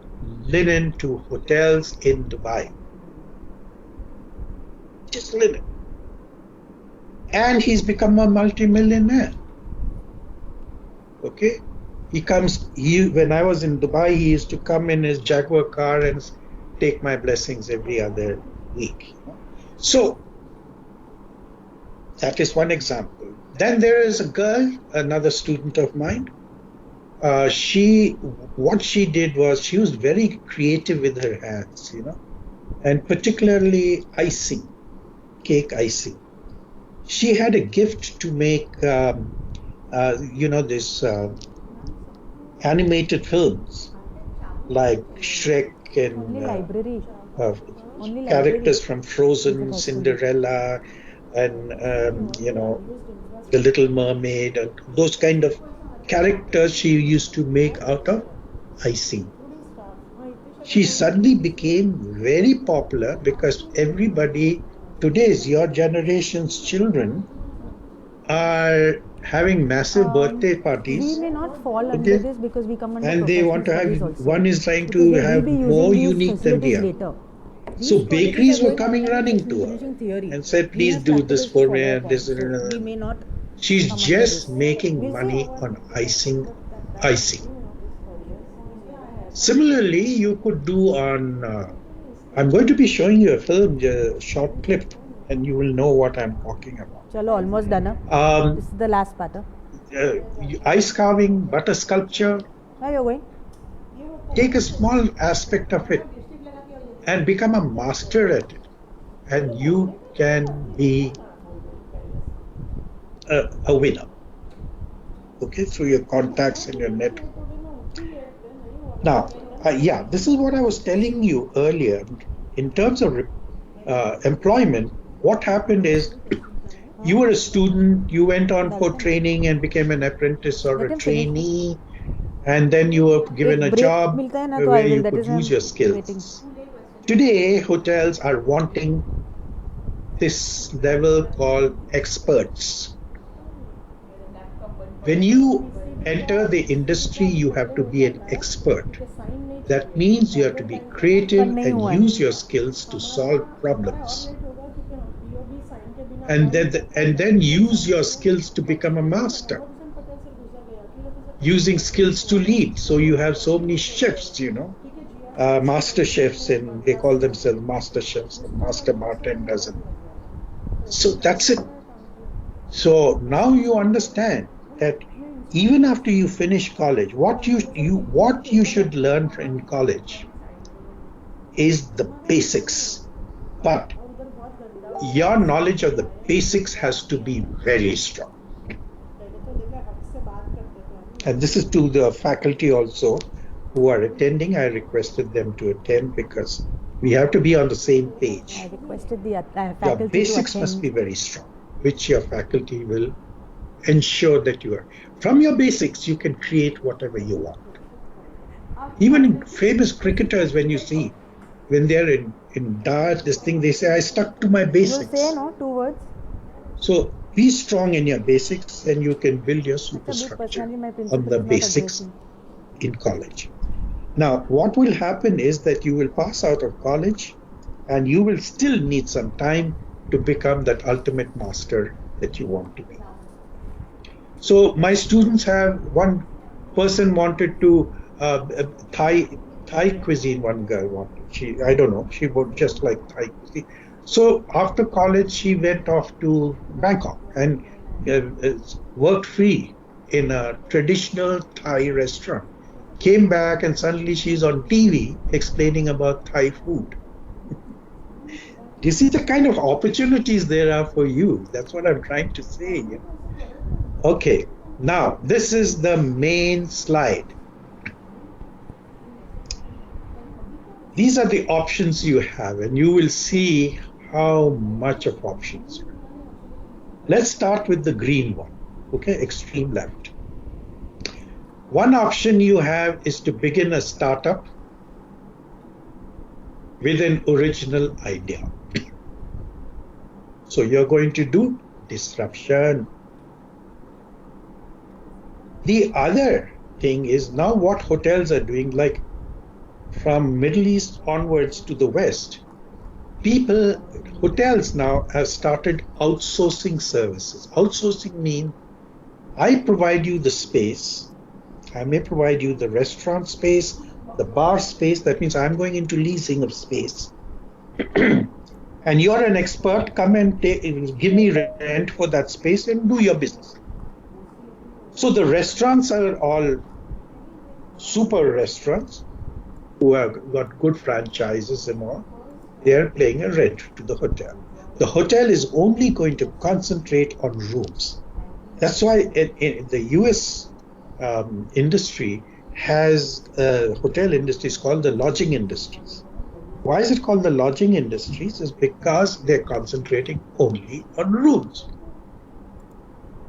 C: linen to hotels in Dubai. Just linen. And he's become a multimillionaire. Okay? When I was in Dubai, he used to come in his Jaguar car and take my blessings every other week. So, that is one example. Then there is a girl, another student of mine. What she did was she was very creative with her hands, and particularly icing, cake icing. She had a gift to make, this animated films like Shrek and characters from Frozen, Cinderella, and The Little Mermaid, and those kind of characters she used to make out of icing. She suddenly became very popular because everybody, today's your generation's children, are having massive birthday parties.
A: We may not fall under this because we come under
C: and they want to have
A: also.
C: One is trying to have more unique than the other. So bakeries were coming running to her and said, please do this for me and this. She's just making money on icing. Similarly, you could do on, I'm going to be showing you a film, a short clip, and you will know what I'm talking about.
A: Chalo, almost done. This is the last part.
C: Ice carving, butter sculpture.
A: Where are you going?
C: Take a small aspect of it and become a master at it. And you can be a winner. Okay, through your contacts and your network. Now, this is what I was telling you earlier. In terms of employment, what happened is you were a student, you went on for training and became an apprentice or a trainee, and then you were given a job where you could use your skills. Today, hotels are wanting this level called experts. When you enter the industry, you have to be an expert. That means you have to be creative and use your skills to solve problems. And then use your skills to become a master. Using skills to lead. So you have so many chefs, master chefs, and they call themselves master chefs, and master bartenders. So that's it. So now you understand that even after you finish college, what you should learn in college is the basics. But your knowledge of the basics has to be very strong. And this is to the faculty also who are attending. I requested them to attend because we have to be on the same page.
A: I requested the faculty
C: your basics
A: to
C: must be very strong, which your faculty will ensure that you are. From your basics, you can create whatever you want. Even in famous cricketers, when you see, when they're in dart, this thing, they say, I stuck to my basics.
A: You say, no, 2 words.
C: So be strong in your basics and you can build your superstructure on the basics in college. Now, what will happen is that you will pass out of college and you will still need some time to become that ultimate master that you want to be. So my students have, one person wanted to, Thai cuisine, one girl wanted. I don't know, she would just like Thai cuisine. So after college, she went off to Bangkok and worked free in a traditional Thai restaurant. Came back and suddenly she's on TV explaining about Thai food. Do you see the kind of opportunities there are for you? That's what I'm trying to say. Okay, now this is the main slide. These are the options you have, and you will see how much of options. Let's start with the green one, okay, extreme left. One option you have is to begin a startup with an original idea. So you're going to do disruption. The other thing is now what hotels are doing, like from Middle East onwards to the West, hotels now have started outsourcing services. Outsourcing means I provide you the space. I may provide you the restaurant space, the bar space. That means I'm going into leasing of space. And you're an expert, come and give me rent for that space and do your business. So the restaurants are all super restaurants who have got good franchises and all. They're paying a rent to the hotel. The hotel is only going to concentrate on rooms. That's why in the US industry has hotel industries called the lodging industries. Why is it called the lodging industries? Is because they're concentrating only on rooms.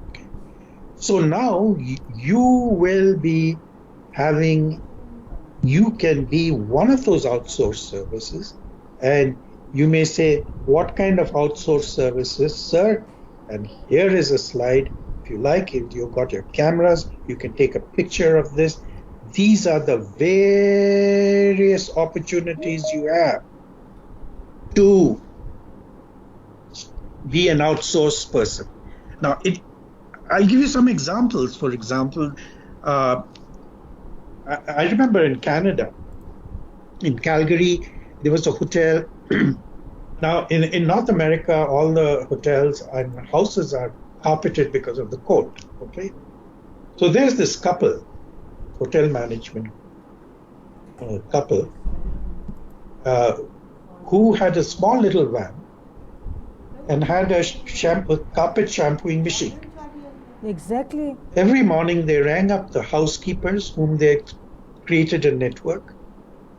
C: Okay. So now you will be you can be one of those outsourced services, and you may say, what kind of outsourced services, sir? And here is a slide. If you like, if you've got your cameras, you can take a picture of this. These are the various opportunities you have to be an outsourced person. Now, I'll give you some examples. For example, I remember in Canada, in Calgary, there was a hotel. Now, in North America, all the hotels and houses are carpeted because of the cold. Okay, so there's this couple, hotel management couple, who had a small little van and had a carpet shampooing machine.
A: Exactly.
C: Every morning they rang up the housekeepers whom they created a network.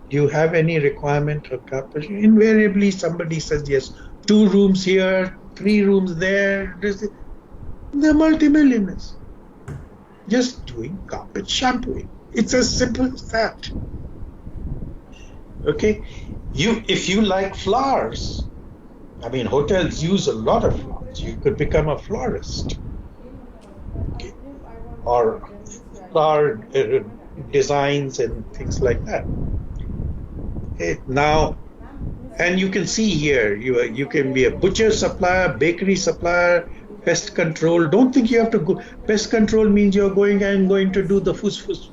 C: Do you have any requirement of carpet? Invariably somebody says yes. 2 rooms here, 3 rooms there. They're multimillionaires. Just doing carpet shampooing. It's as simple as that. Okay? If you like flowers, I mean, hotels use a lot of flowers. You could become a florist. Okay? Or flower designs and things like that. Okay? Now, and you can see here, you can be a butcher supplier, bakery supplier, pest control. Don't think you have to go. Pest control means you're going to do the fuss.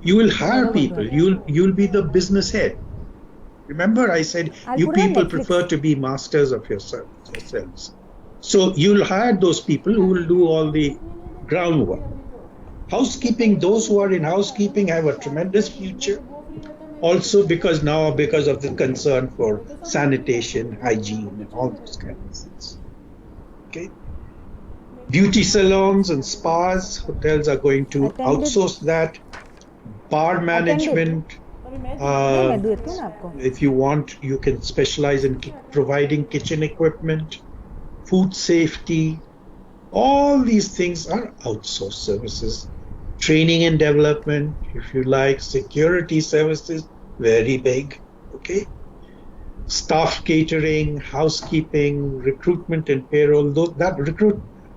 C: You will hire people. You'll be the business head. Remember, I said you people prefer to be masters of yourselves. So you'll hire those people who will do all the groundwork. Housekeeping, those who are in housekeeping have a tremendous future. Also because of the concern for sanitation, hygiene, and all those kinds of things. Okay. Beauty salons and spas, hotels are going to outsource that. Bar management, if you want, you can specialize in providing kitchen equipment, food safety. All these things are outsourced services. Training and development, if you like, security services, very big. Okay. Staff catering, housekeeping, recruitment and payroll. That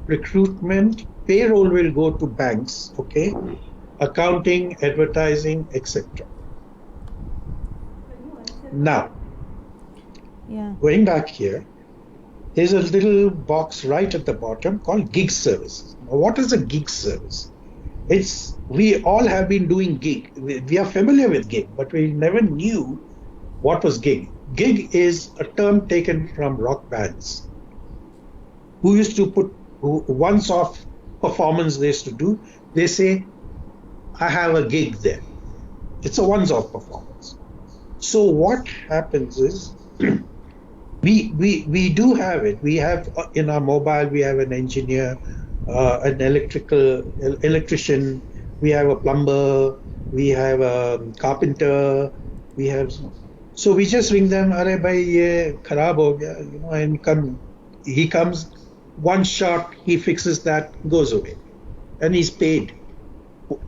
C: recruitment, payroll will go to banks, okay? Accounting, advertising, etc. Now, going back here, there's a little box right at the bottom called gig services. Now, what is a gig service? We all have been doing gig. We are familiar with gig, but we never knew what was gig. Gig is a term taken from rock bands who used to put once-off performance they used to do. They say, I have a gig there. It's a once-off performance. So what happens is we do have it. We have in our mobile, we have an engineer, an electrician, we have a plumber, we have a carpenter, so we just ring them, "Arey bhai, ye kharab ho gaya," and he comes, one shot, he fixes that, goes away, and he's paid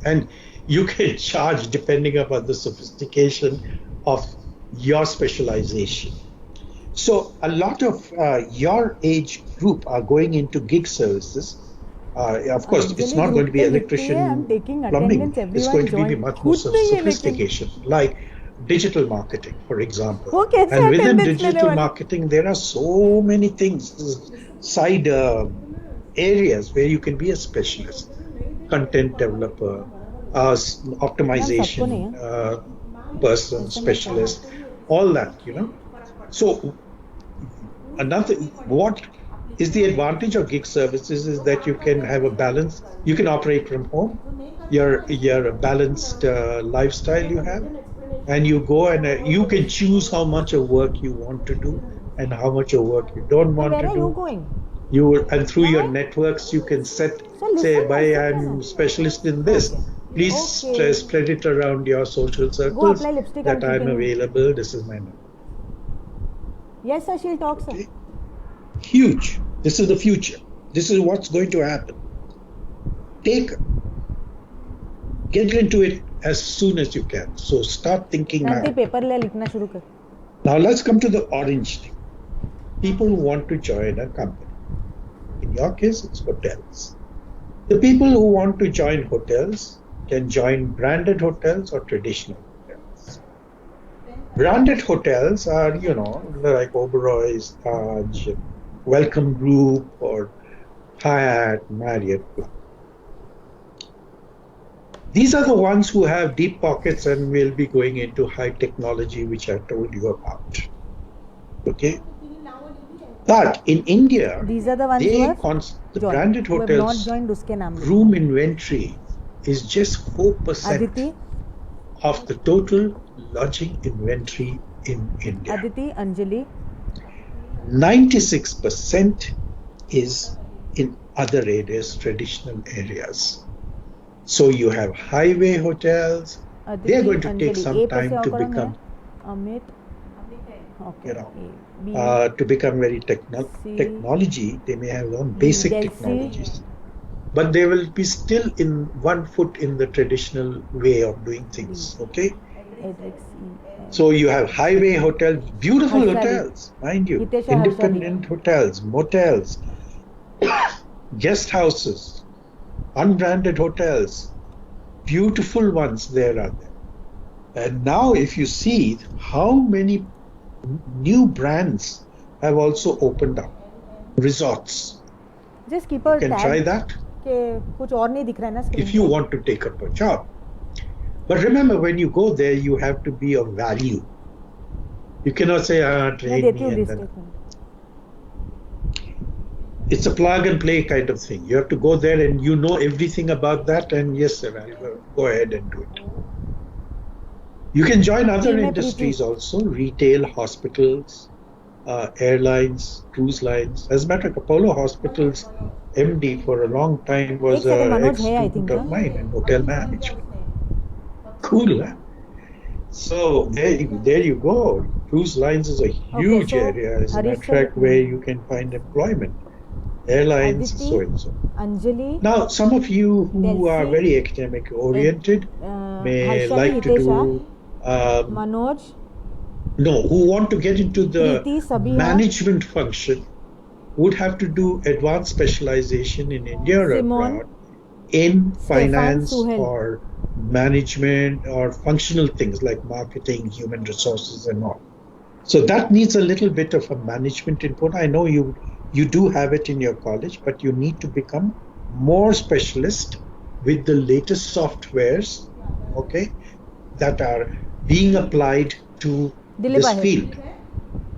C: and you can charge depending upon the sophistication of your specialization. So a lot of your age group are going into gig services. Of course, it's not going to be electrician, plumbing. It's going to be much more sophistication, like digital marketing, for example. And within digital marketing, there are so many things, side areas where you can be a specialist, content developer, optimization person, specialist, all that, So what is the advantage of gig services is that you can have a balance. You can operate from home. You're a balanced lifestyle you have, and you go and you can choose how much of work you want to do and how much of work you don't want to do. Where are you going? And through your networks, you can say, I'm specialist in this. Please spread it around your social circles that I'm available. This is my number.
A: Yes, sir, she'll talk, sir. Okay.
C: Huge. This is the future. This is what's going to happen. Get into it as soon as you can. So start thinking now. Now let's come to the orange thing. People who want to join a company. In your case, it's hotels. The people who want to join hotels can join branded hotels or traditional hotels. Branded hotels are, like Oberoi's, Taj, Welcome Group, or Hyatt, Marriott. These are the ones who have deep pockets and will be going into high technology, which I told you about. Okay? But in India,
A: these are the ones
C: the branded hotels room inventory is just 4% of the total lodging inventory in India.
A: Aditi, Anjali.
C: 96% is in other areas, traditional areas. So you have highway hotels. Aditi, they are going to take some time to become, to become very technology. They may have some basic technologies, but they will be still in one foot in the traditional way of doing things. Okay. So you have highway hotels, beautiful hotels, mind you, independent hotels, motels, guest houses, unbranded hotels, beautiful ones there are there. And now if you see how many new brands have also opened up, resorts.
A: Just keep
C: you can try that if you want to take up a job. But remember, when you go there, you have to be of value. You cannot say, train me. And then. It's a plug and play kind of thing. You have to go there and you know everything about that, and yes, sir, I'll go ahead and do it. You can join other industries also, retail, hospitals, airlines, cruise lines. As a matter of fact, Apollo Hospitals MD for a long time was an ex-student of mine in hotel management. Cool, huh? So there you go. Cruise lines is a huge area, as a matter of fact, where you can find employment. Airlines, Aditi, so and so.
A: Anjali.
C: Now, some of you who are very academic oriented may like to do
A: Manoj.
C: No, who want to get into the management function would have to do advanced specialization in India or abroad in finance or management or functional things like marketing, human resources and all. So that needs a little bit of a management input. I know you do have it in your college, but you need to become more specialist with the latest softwares, okay, that are being applied to this field,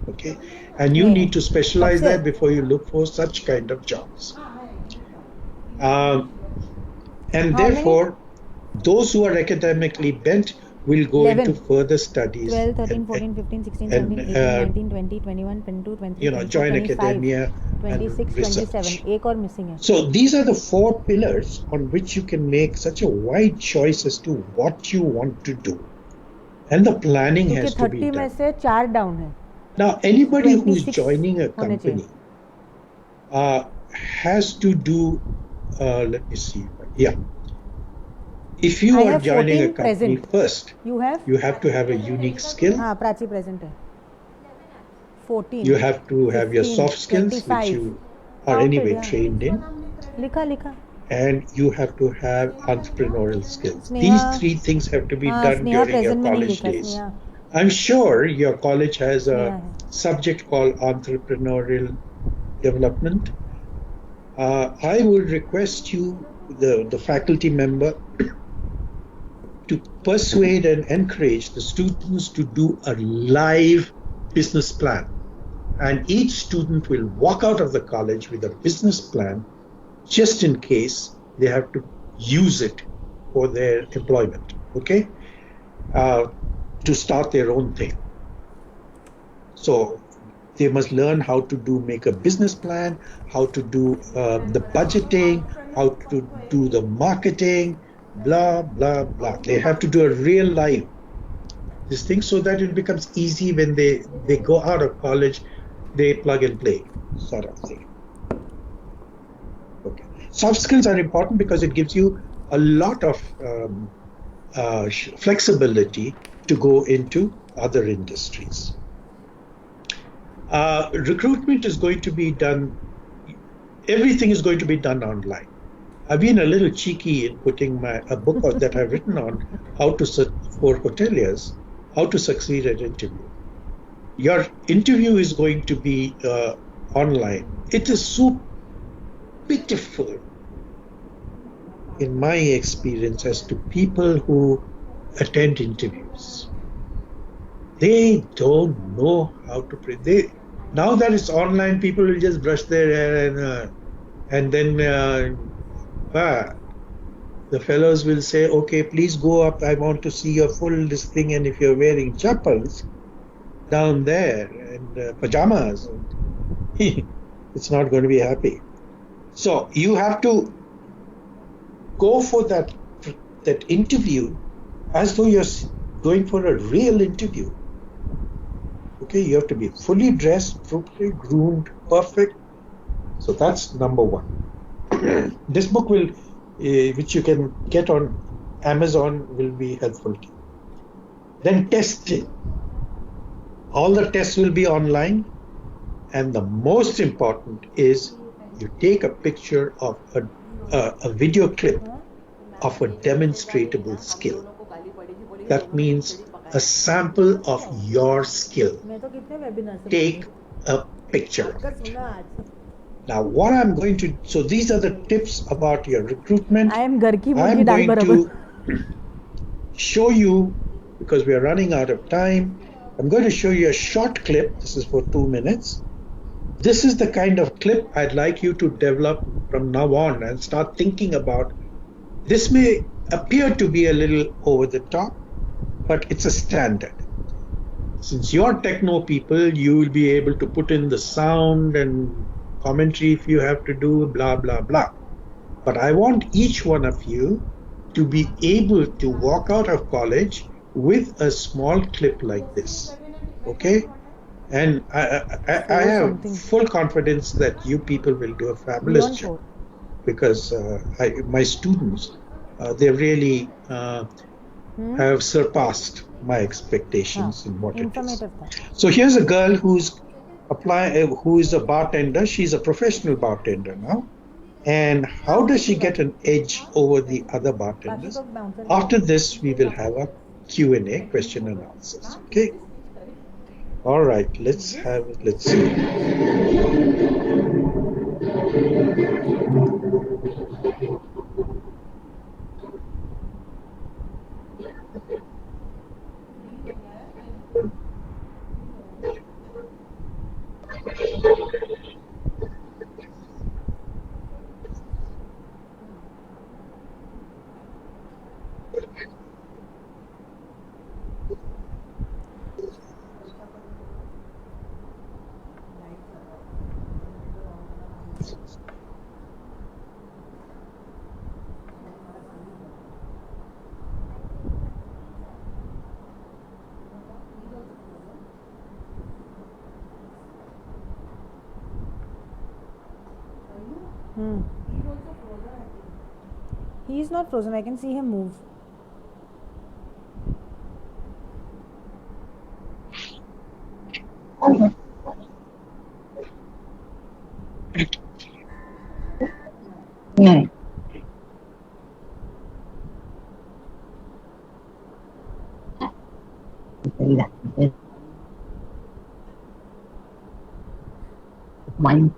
C: okay, and you need to specialize there before you look for such kind of jobs. And therefore, those who are academically bent will go
A: 11.
C: into further studies.
A: 12, 13, 14, 15, 16, 17, 18, 19, 20, 21, 22, 23,
C: join
A: 25,
C: academia
A: 26, 27. एक और missing है.
C: So these are the 4 pillars on which you can make such a wide choice as to what you want to do. And the planning has to be done.
A: 30 में से 4 down है.
C: Now anybody who is joining a company has to do, let me see, If you
A: I
C: are
A: have
C: joining a
A: 14
C: company
A: present.
C: first,
A: You have?
C: you have to have a unique skill.
A: Prachi present hai. 14.
C: You have to have your
A: 15,
C: soft skills,
A: 25.
C: which you are
A: Counted,
C: anyway
A: yeah.
C: trained in.
A: Likha.
C: And you have to have entrepreneurial skills.
A: Sneha.
C: These three things have to be done
A: Sneha
C: during your
A: present mein nahi
C: college
A: likha,
C: days.
A: Sneha.
C: I'm sure your college has
A: Sneha
C: a
A: hai.
C: subject called entrepreneurial development. I would request you, the faculty member, to persuade and encourage the students to do a live business plan. And each student will walk out of the college with a business plan just in case they have to use it for their employment, okay? To start their own thing. So they must learn how to make a business plan, how to do the budgeting, how to do the marketing, blah, blah, blah. They have to do a real life this thing so that it becomes easy when they go out of college, they plug and play sort of thing. Okay. Soft skills are important because it gives you a lot of flexibility to go into other industries. Recruitment is going to be done, everything is going to be done online. I've been a little cheeky in putting a book that I've written on for hoteliers, how to succeed at interview. Your interview is going to be online. It is so pitiful, in my experience, as to people who attend interviews. They don't know how to pray. Now that it's online, people will just brush their hair and then the fellows will say, okay, please go up. I want to see your full this thing. And if you're wearing chappals down there and pajamas, it's not going to be happy. So you have to go for that interview as though you're going for a real interview. Okay, you have to be fully dressed, properly groomed, perfect. So that's number one. This book will, which you can get on Amazon, will be helpful to you. Then testing. All the tests will be online. And the most important is you take a picture of a video clip of a demonstrable skill. That means a sample of your skill. Take a picture of it. Now, what I'm going to, so these are the tips about your recruitment. I'm going to show you, because we are running out of time, I'm going to show you a short clip. This is for 2 minutes. This is the kind of clip I'd like you to develop from now on and start thinking about. This may appear to be a little over the top, but it's a standard. Since you're techno people, you will be able to put in the sound and commentary if you have to do, blah, blah, blah. But I want each one of you to be able to walk out of college with a small clip like this, okay? And I have full confidence that you people will do a fabulous job, because my students, they really have surpassed my expectations in what it is. So here's a girl who is a bartender. She's a professional bartender now. And how does she get an edge over the other bartenders? After this, we will have a Q&A, question and answers. Okay. All right. Let's see.
A: He is not frozen. I can see him move.
D: No. Mine.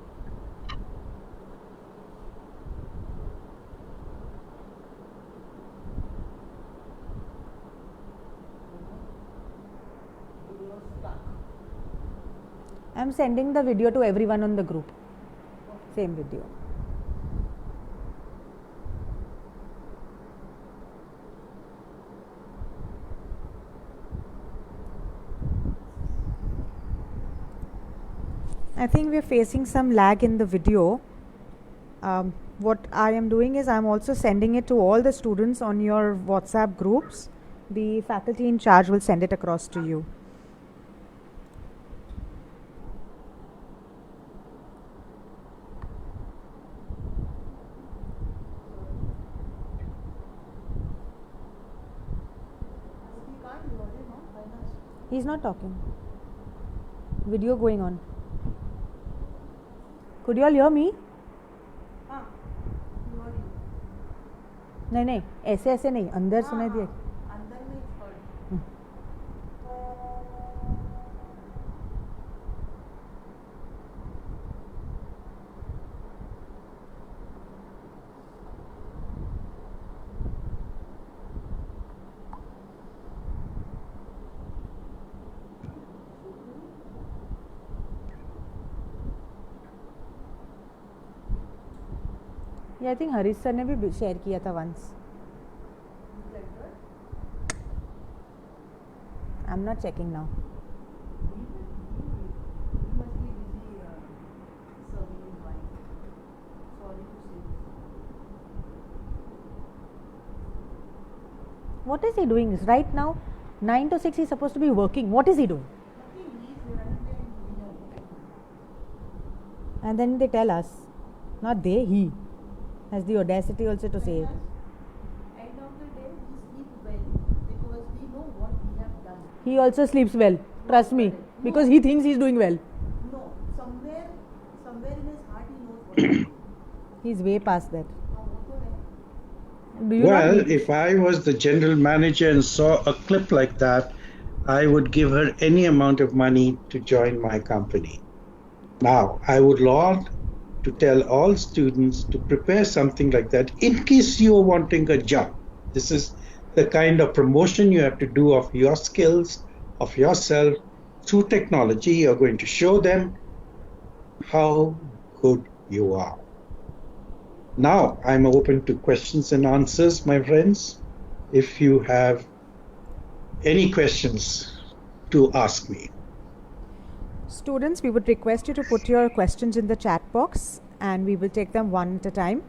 A: I'm sending the video to everyone on the group. Same video. I think we're facing some lag in the video. What I am doing is I'm also sending it to all the students on your WhatsApp groups. The faculty in charge will send it across to you. He's not talking. Video going on. Could you all hear me? नहीं नहीं ऐसे ऐसे नहीं अंदर सुनाई दिए I think Harish sir ने भी शेयर किया था once I am not checking now What is he doing right now? 9 to 6 he's supposed to be working. What is he doing? And then they tell us, not they, he has the audacity also to say it.
E: End of the day, we sleep well because we know what we have done.
A: He also sleeps well, trust me, because he thinks he's doing well.
E: No, somewhere in his heart he knows what he is.
A: He's way past that. Do you
C: Well,
A: not
C: if I was the general manager and saw a clip like that, I would give her any amount of money to join my company. Now, I would love to tell all students to prepare something like that in case you're wanting a job. This is the kind of promotion you have to do of your skills, of yourself through technology. You're going to show them how good you are. Now, I'm open to questions and answers, my friends. If you have any questions to ask me.
A: Students, we would request you to put your questions in the chat box and we will take them one at a time.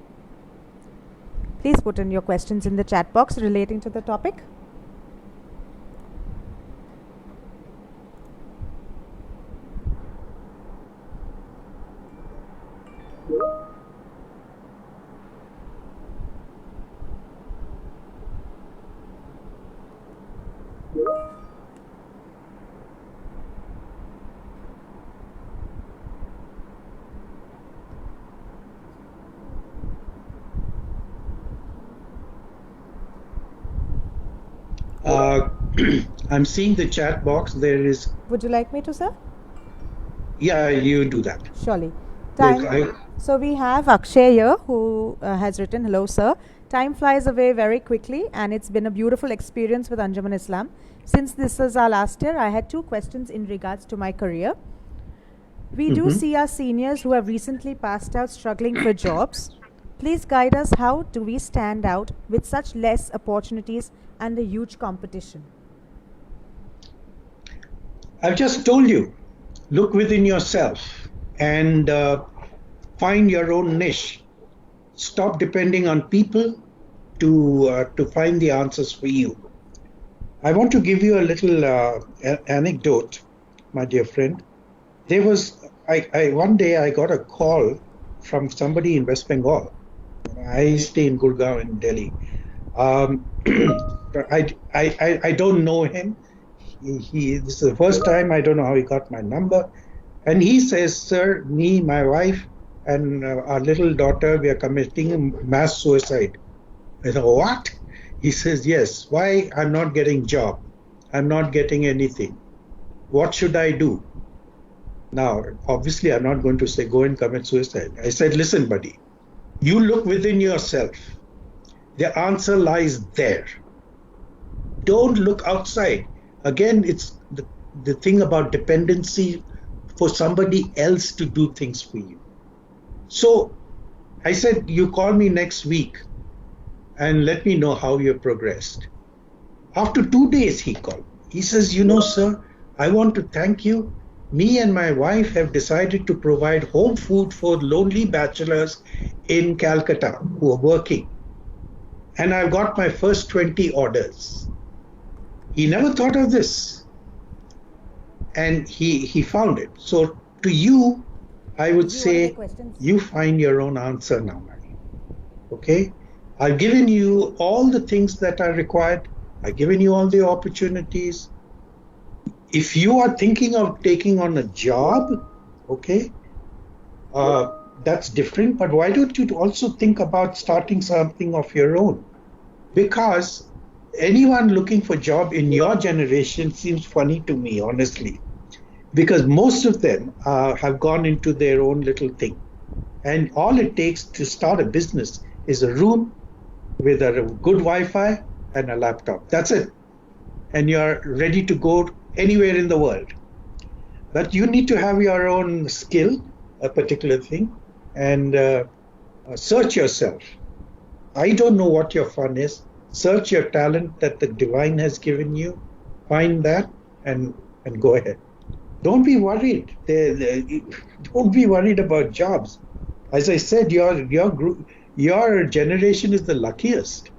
A: Please put in your questions in the chat box relating to the topic.
C: I'm seeing the chat box. There is.
A: Would you like me to, sir?
C: Yeah, you do that.
A: Surely.
C: Look,
A: So we have Akshay here who has written, hello sir. Time flies away very quickly and it's been a beautiful experience with Anjuman-I-ISLAM. Since this is our last year, I had two questions in regards to my career. We do see our seniors who have recently passed out struggling for jobs. Please guide us, how do we stand out with such less opportunities and a huge competition?
C: I've just told you, look within yourself and find your own niche. Stop depending on people to find the answers for you. I want to give you a little anecdote, my dear friend. There was, one day I got a call from somebody in West Bengal I stay in Gurgaon in Delhi. I don't know him. This is the first time. I don't know how he got my number. And he says, sir, me, my wife, and our little daughter, we are committing mass suicide. I said, what? He says, yes. Why? I'm not getting job. I'm not getting anything. What should I do? Now, obviously, I'm not going to say, go and commit suicide. I said, listen, buddy, you look within yourself. The answer lies there. Don't look outside. Again, it's the thing about dependency for somebody else to do things for you. So I said, you call me next week and let me know how you progressed. After 2 days, he called. He says, you know, sir, I want to thank you. Me and my wife have decided to provide home food for lonely bachelors in Calcutta who are working. And I've got my first 20 orders. He never thought of this. And he found it. So to you, I would say, you find your own answer now, Mary. Okay? I've given you all the things that are required. I've given you all the opportunities. If you are thinking of taking on a job, okay, that's different. But why don't you also think about starting something of your own? Because anyone looking for a job in your generation seems funny to me, honestly. Because most of them have gone into their own little thing. And all it takes to start a business is a room with a good Wi-Fi and a laptop. That's it. And you're ready to go anywhere in the world. But you need to have your own skill, a particular thing, and search yourself. I don't know what your fun is. Search your talent that the divine has given you. Find that and go ahead. Don't be worried. Don't be worried about jobs. As I said, your generation is the luckiest,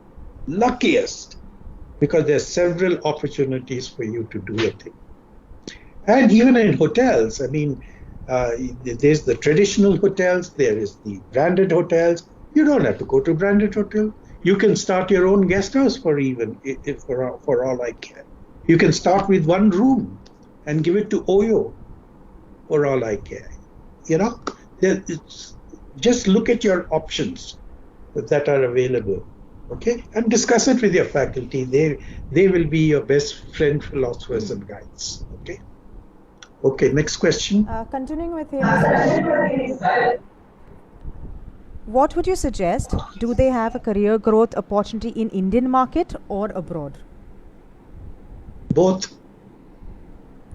C: because there are several opportunities for you to do a thing. And even in hotels, I mean, there's the traditional hotels, there is the branded hotels. You don't have to go to branded hotel. You can start your own guest house for all I care. You can start with one room and give it to Oyo for all I care. You know, just look at your options that are available, okay? And discuss it with your faculty. They will be your best friend, philosophers, and guides, okay? Okay, next question.
A: Continuing with him, what would you suggest? Do they have a career growth opportunity in Indian market or abroad?
C: Both.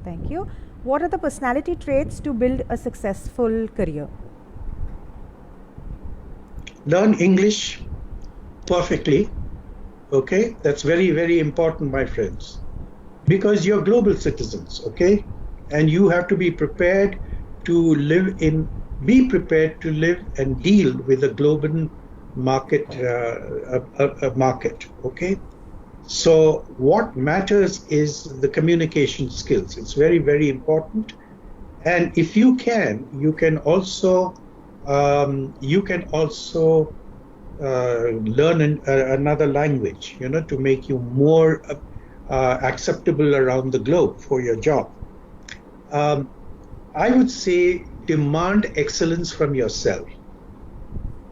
A: Thank you. What are the personality traits to build a successful career?
C: Learn English perfectly, okay? That's very, very important, my friends, because you're global citizens, okay? And you have to be prepared to live and deal with a global market, okay? So what matters is the communication skills. It's very, very important. And if you can also learn another language, you know, to make you more acceptable around the globe for your job. I would say demand excellence from yourself.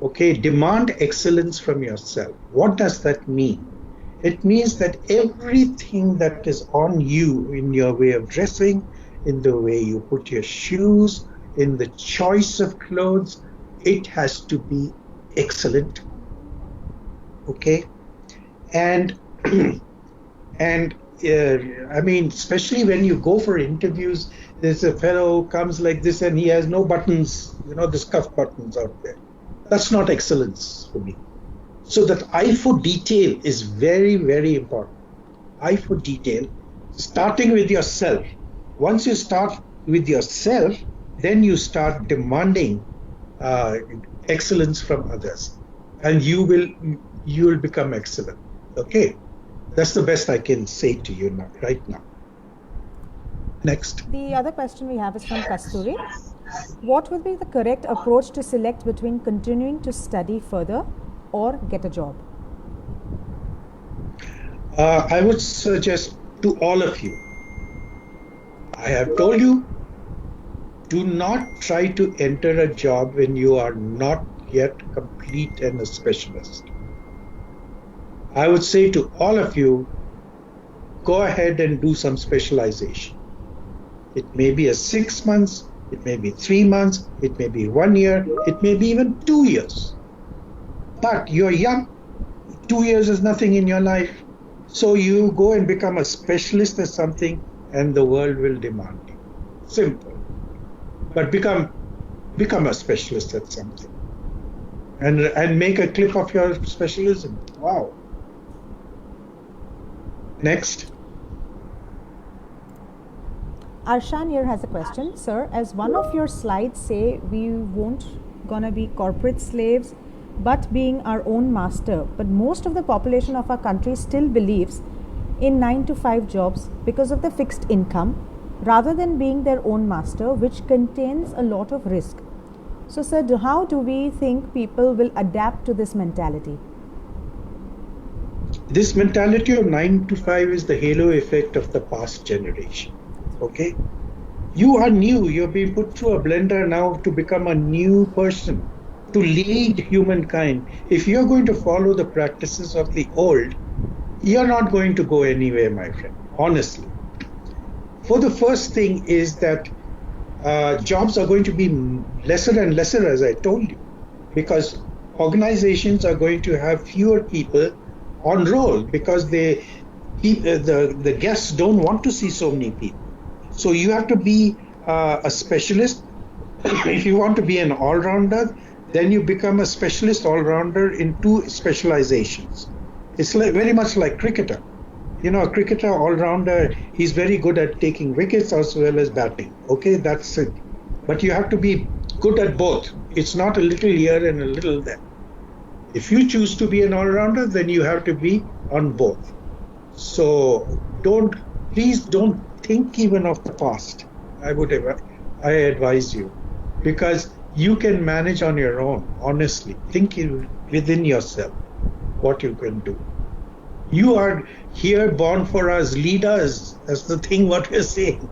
C: Okay, demand excellence from yourself. What does that mean? It means that everything that is on you in your way of dressing, in the way you put your shoes, in the choice of clothes, it has to be excellent. Okay? And I mean, especially when you go for interviews, there's a fellow who comes like this and he has no buttons, you know, the scuff buttons out there. That's not excellence for me. So that eye for detail is very, very important. Eye for detail, starting with yourself. Once you start with yourself, then you start demanding excellence from others, and you will become excellent. Okay, that's the best I can say to you now, right now. Next.
A: The other question we have is from Kasturi. What would be the correct approach to select between continuing to study further or get a job?
C: I would suggest to all of you, I have told you, do not try to enter a job when you are not yet complete and a specialist. I would say to all of you, go ahead and do some specialization. It may be a 6 months, it may be 3 months, it may be 1 year, it may be even 2 years. But you're young, 2 years is nothing in your life. So you go and become a specialist at something and the world will demand you. Simple. But become a specialist at something. And make a clip of your specialism. Wow. Next.
A: Arshan here has a question. Sir, as one of your slides say, we won't gonna be corporate slaves, but being our own master. But most of the population of our country still believes in 9 to 5 jobs because of the fixed income, rather than being their own master, which contains a lot of risk. So, sir, how do we think people will adapt to this mentality?
C: This mentality of 9 to 5 is the halo effect of the past generation. Okay? You are new. You're being put through a blender now to become a new person, to lead humankind. If you're going to follow the practices of the old, you're not going to go anywhere, my friend, honestly. For the first thing is that jobs are going to be lesser and lesser, as I told you, because organizations are going to have fewer people on roll because the guests don't want to see so many people. So you have to be a specialist. If you want to be an all-rounder, then you become a specialist all-rounder in 2 specializations. It's very much like cricketer. You know, a cricketer all-rounder, he's very good at taking wickets as well as batting. Okay, that's it. But you have to be good at both. It's not a little here and a little there. If you choose to be an all-rounder, then you have to be on both. So please don't think even of the past. I advise you, because you can manage on your own, honestly. Think within yourself what you can do. You are here born for us, lead us. That's the thing what we're saying.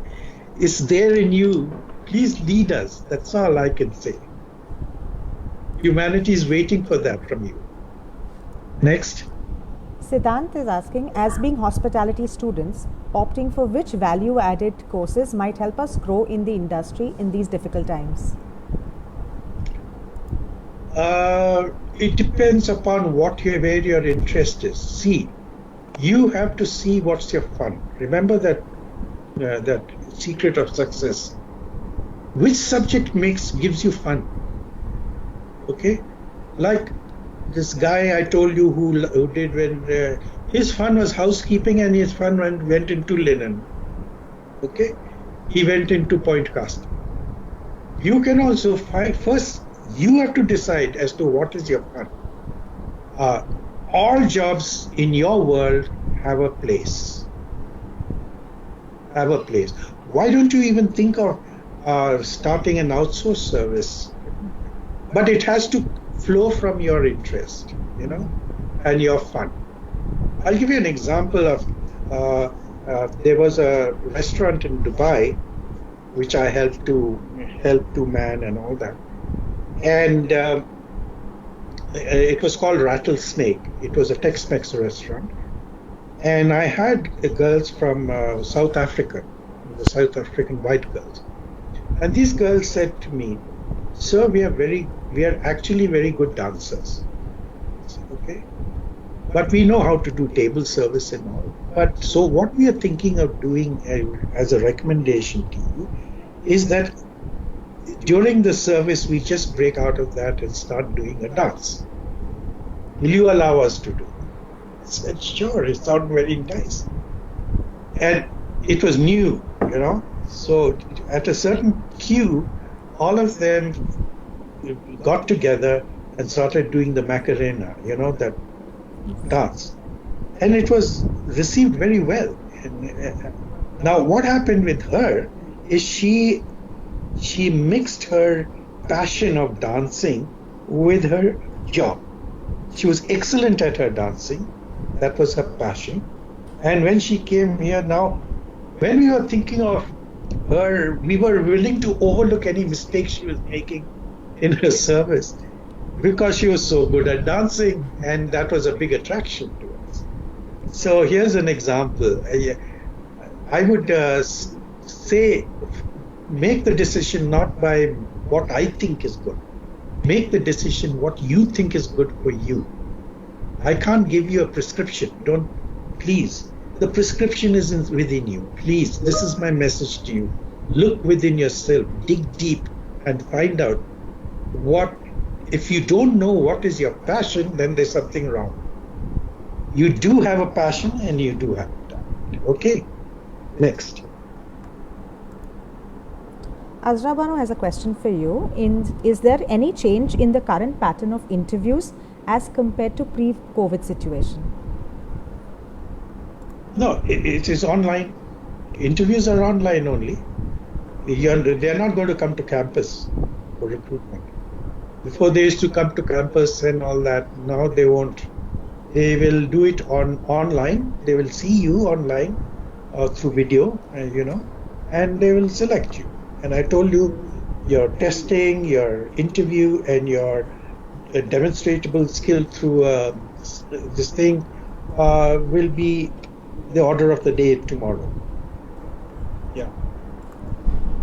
C: It's there in you. Please lead us. That's all I can say. Humanity is waiting for that from you. Next.
A: Siddhant is asking, as being hospitality students, opting for which value-added courses might help us grow in the industry in these difficult times?
C: It depends upon where your interest is. See, you have to see what's your fun. Remember that secret of success. Which subject gives you fun? Okay, like this guy I told you who did when his fun was housekeeping and his fun went into linen. Okay, he went into point casting. You can also first. You have to decide as to what is your fun. All jobs in your world have a place. Why don't you even think of starting an outsourced service? But it has to flow from your interest, and your fun. I'll give you an example of, there was a restaurant in Dubai, which I helped to man and all that. And it was called Rattlesnake. It was a Tex-Mex restaurant. And I had girls from South Africa, the South African white girls. And these girls said to me, "Sir, we are actually very good dancers." I said, "Okay. But we know how to do table service and all. But so what we are thinking of doing as a recommendation to you is that during the service, we just break out of that and start doing a dance. Will you allow us to do it?" I said, "Sure, it sounded very nice." And it was new, So at a certain cue, all of them got together and started doing the Macarena, that dance. And it was received very well. And, now, what happened with her is she mixed her passion of dancing with her job. She was excellent at her dancing. That was her passion. And when she came here now, when we were thinking of her, we were willing to overlook any mistake she was making in her service because she was so good at dancing, and that was a big attraction to us. So here's an example. I would say, make the decision not by what I think is good. Make the decision what you think is good for you. I can't give you a prescription. Please. The prescription isn't within you. Please, this is my message to you. Look within yourself, dig deep, and find out what. If you don't know what is your passion, then there's something wrong. You do have a passion and you do have a talent. Okay? Next.
A: Azra Banu has a question for you. Is there any change in the current pattern of interviews as compared to pre-COVID situation?
C: No, it is online. Interviews are online only. They're not going to come to campus for recruitment. Before they used to come to campus and all that. Now they won't. They will do it online. They will see you online or through video, and they will select you. And I told you, your testing, your interview, and your demonstrable skill through this thing will be the order of the day tomorrow. Yeah.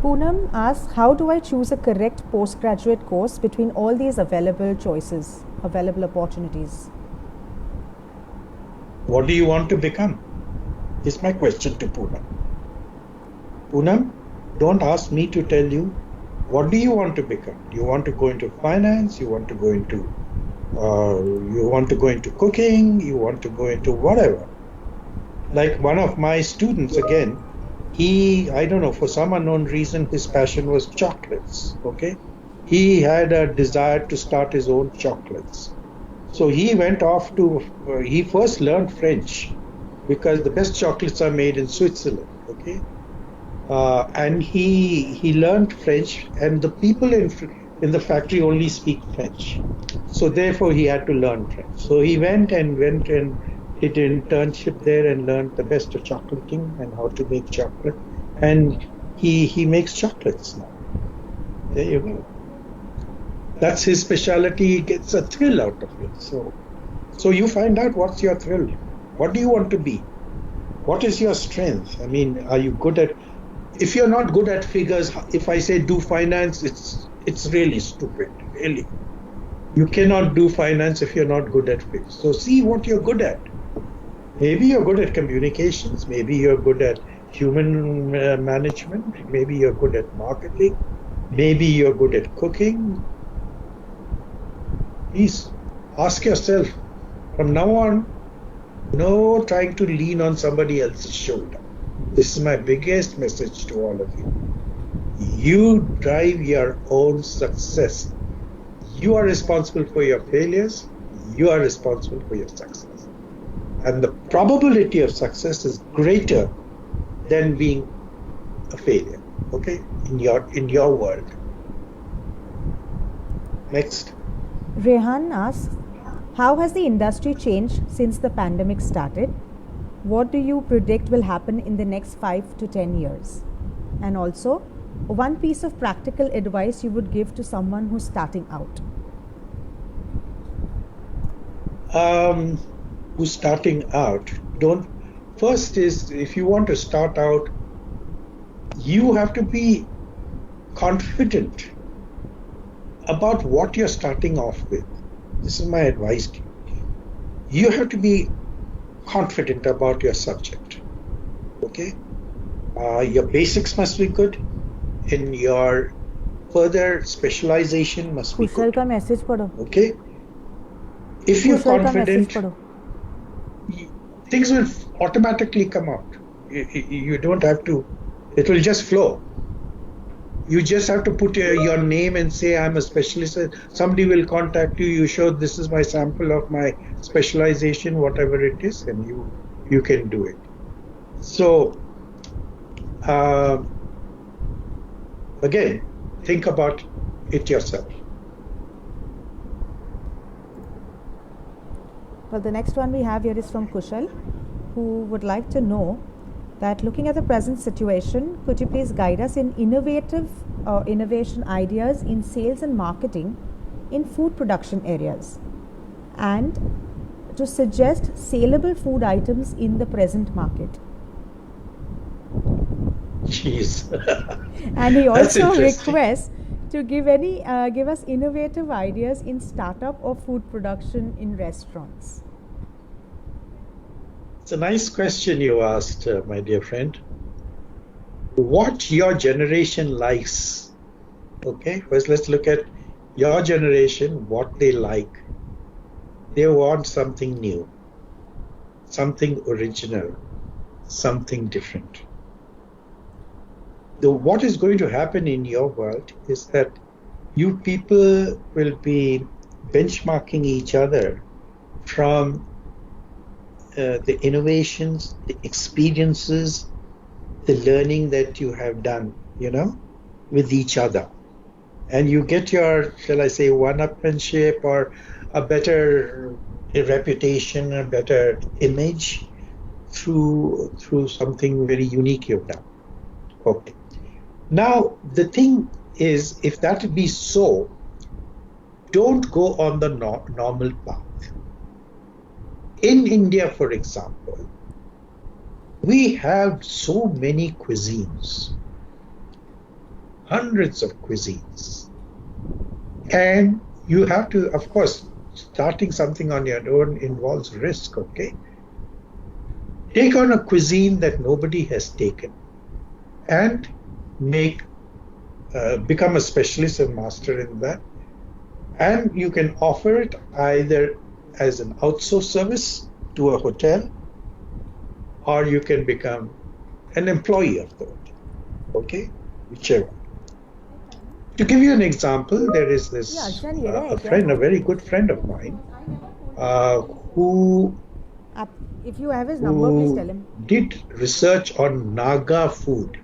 A: Poonam asks, how do I choose a correct postgraduate course between all these available choices, available opportunities?
C: What do you want to become? Is my question to Poonam. Poonam, don't ask me to tell you what do you want to become. You want to go into finance, you want to go into cooking, you want to go into whatever. Like one of my students, again, I don't know, for some unknown reason, his passion was chocolates, okay? He had a desire to start his own chocolates. So he went off he first learned French because the best chocolates are made in Switzerland, okay? And he learned French, and the people in the factory only speak French. So therefore he had to learn French. So he went and did an internship there and learned the best of chocolating and how to make chocolate. And he makes chocolates now. There you go. That's his specialty. He gets a thrill out of it. So you find out what's your thrill. What do you want to be? What is your strength? I mean, are you good at... If you're not good at figures, if I say do finance, it's really stupid, really. You cannot do finance if you're not good at figures. So see what you're good at. Maybe you're good at communications. Maybe you're good at human management. Maybe you're good at marketing. Maybe you're good at cooking. Please ask yourself, from now on, no trying to lean on somebody else's shoulder. This is my biggest message to all of you. You drive your own success. You are responsible for your failures. You are responsible for your success. And the probability of success is greater than being a failure, okay, in your world. Next.
A: Rehan asks, how has the industry changed since the pandemic started? What do you predict will happen in the next 5 to 10 years? And also, one piece of practical advice you would give to someone who's starting out.
C: Who's starting out, first is, if you want to start out, you have to be confident about what you're starting off with. This is my advice to you. You have to be confident about your subject, okay? Your basics must be good, and your further specialization must be good,
A: का message पढ़ो.
C: okay? If you're confident, things will automatically come out. You don't have to, it will just flow. You just have to put your name and say, I'm a specialist. Somebody will contact you. You show, this is my sample of my specialization, whatever it is, and you can do it. So, again, think about it yourself.
A: Well, the next one we have here is from Kushal, who would like to know that looking at the present situation, could you please guide us in innovation ideas in sales and marketing in food production areas, and to suggest saleable food items in the present market.
C: Jeez.
A: And he
C: That's
A: also
C: interesting.
A: requests to give us innovative ideas in startup of food production in restaurants.
C: It's a nice question you asked, my dear friend. What your generation likes. Okay, first let's look at your generation, what they like. They want something new, something original, something different. What is going to happen in your world is that you people will be benchmarking each other from the innovations, the experiences, the learning that you have done, with each other. And you get your, shall I say, one-upmanship or a better reputation, a better image through something very unique you've done. Okay. Now, the thing is, if that be so, don't go on the normal path. In India, for example, we have so many cuisines, hundreds of cuisines. And you have to, of course, starting something on your own involves risk, okay? Take on a cuisine that nobody has taken and become a specialist and master in that. And you can offer it either as an outsourced service to a hotel, or you can become an employee of the hotel, okay? Whichever. To give you an example, there is this a very good friend of mine, who
A: if you have his number, please tell him.
C: Did research on Naga food.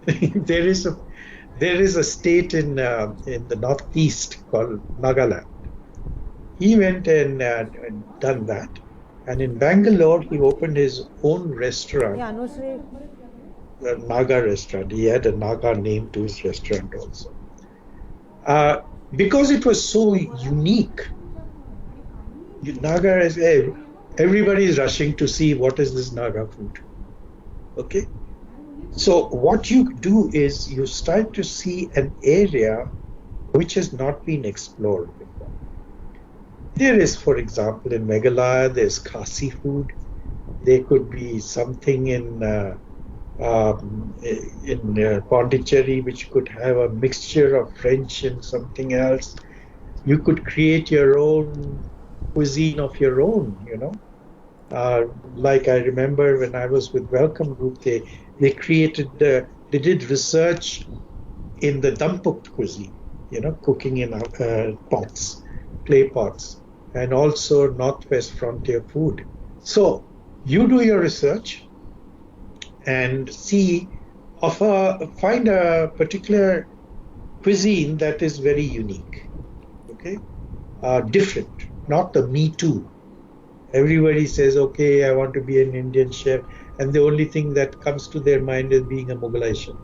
C: There is a state in the northeast called Nagaland. He went and done that, and in Bangalore he opened his own restaurant.
A: Yeah, no, sir.
C: A Naga restaurant. He had a Naga name to his restaurant also. Because it was so unique, Naga is everybody is rushing to see what is this Naga food. Okay, so what you do is you start to see an area which has not been explored before. There is, for example, in Meghalaya, there's Khasi food. There could be something in Pondicherry which could have a mixture of French and something else. You could create your own cuisine of your own, like I remember when I was with Welcome Group, they did research in the dumpuk cuisine, cooking in pots, clay pots, and also Northwest Frontier food. So you do your research and find a particular cuisine that is very unique, okay, different, not the me too. Everybody says, okay, I want to be an Indian chef, and the only thing that comes to their mind is being a Mughalai chef.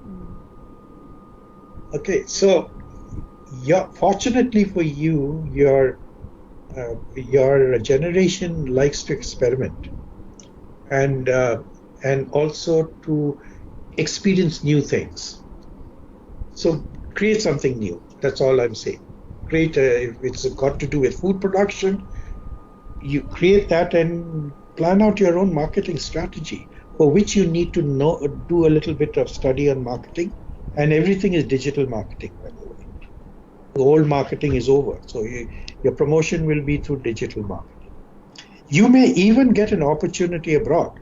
C: Okay, so fortunately for you, your generation likes to experiment and also to experience new things. So create something new. That's all I'm saying. If it's got to do with food production, you create that and plan out your own marketing strategy, for which you need to do a little bit of study on marketing, and everything is digital marketing, by the way. The old marketing is over, so your promotion will be through digital marketing. You may even get an opportunity abroad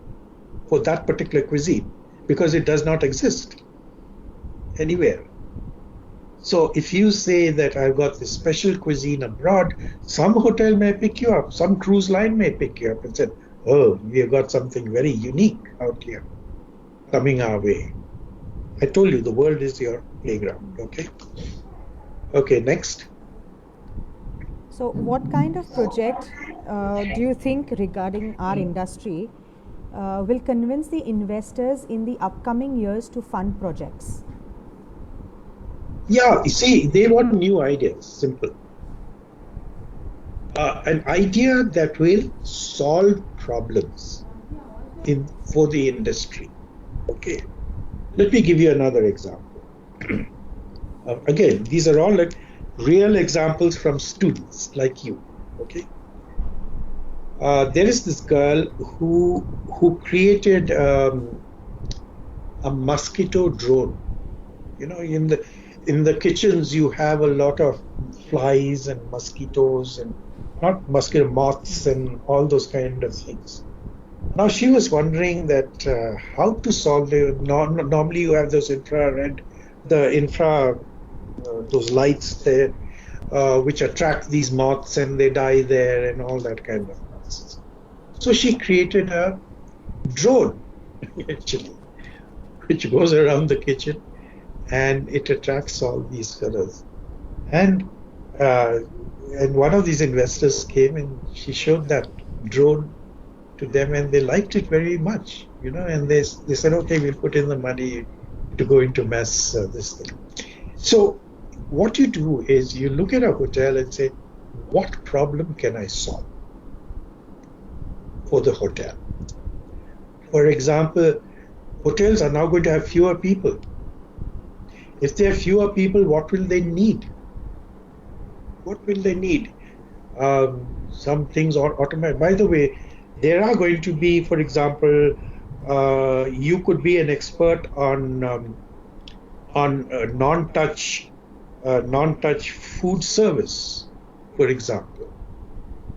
C: for that particular cuisine, because it does not exist anywhere. So if you say that I've got this special cuisine abroad, some hotel may pick you up, some cruise line may pick you up and say, oh, we've got something very unique out here coming our way. I told you, the world is your playground, okay? Okay, next.
A: So, what kind of project do you think regarding our industry will convince the investors in the upcoming years to fund projects?
C: Yeah, you see, they want new ideas, simple. An idea that will solve problems for the industry. Okay, let me give you another example. Again, these are all like real examples from students like you. Okay, there is this girl who created a mosquito drone. You know, in the kitchens you have a lot of flies and mosquitoes and not mosquito moths and all those kind of things. Now she was wondering that how to solve it. Normally you have those those lights there which attract these moths and they die there and all that kind of nonsense. So she created a drone actually, which goes around the kitchen and it attracts all these fellows. And one of these investors came and she showed that drone to them and they liked it very much, you know, and they said, okay, we'll put in the money to go into mass this thing. So what you do is you look at a hotel and say, what problem can I solve for the hotel? For example, hotels are now going to have fewer people. If there are fewer people, what will they need? What will they need? Some things are automatic. By the way, there are going to be, for example, you could be an expert on non-touch food service, for example,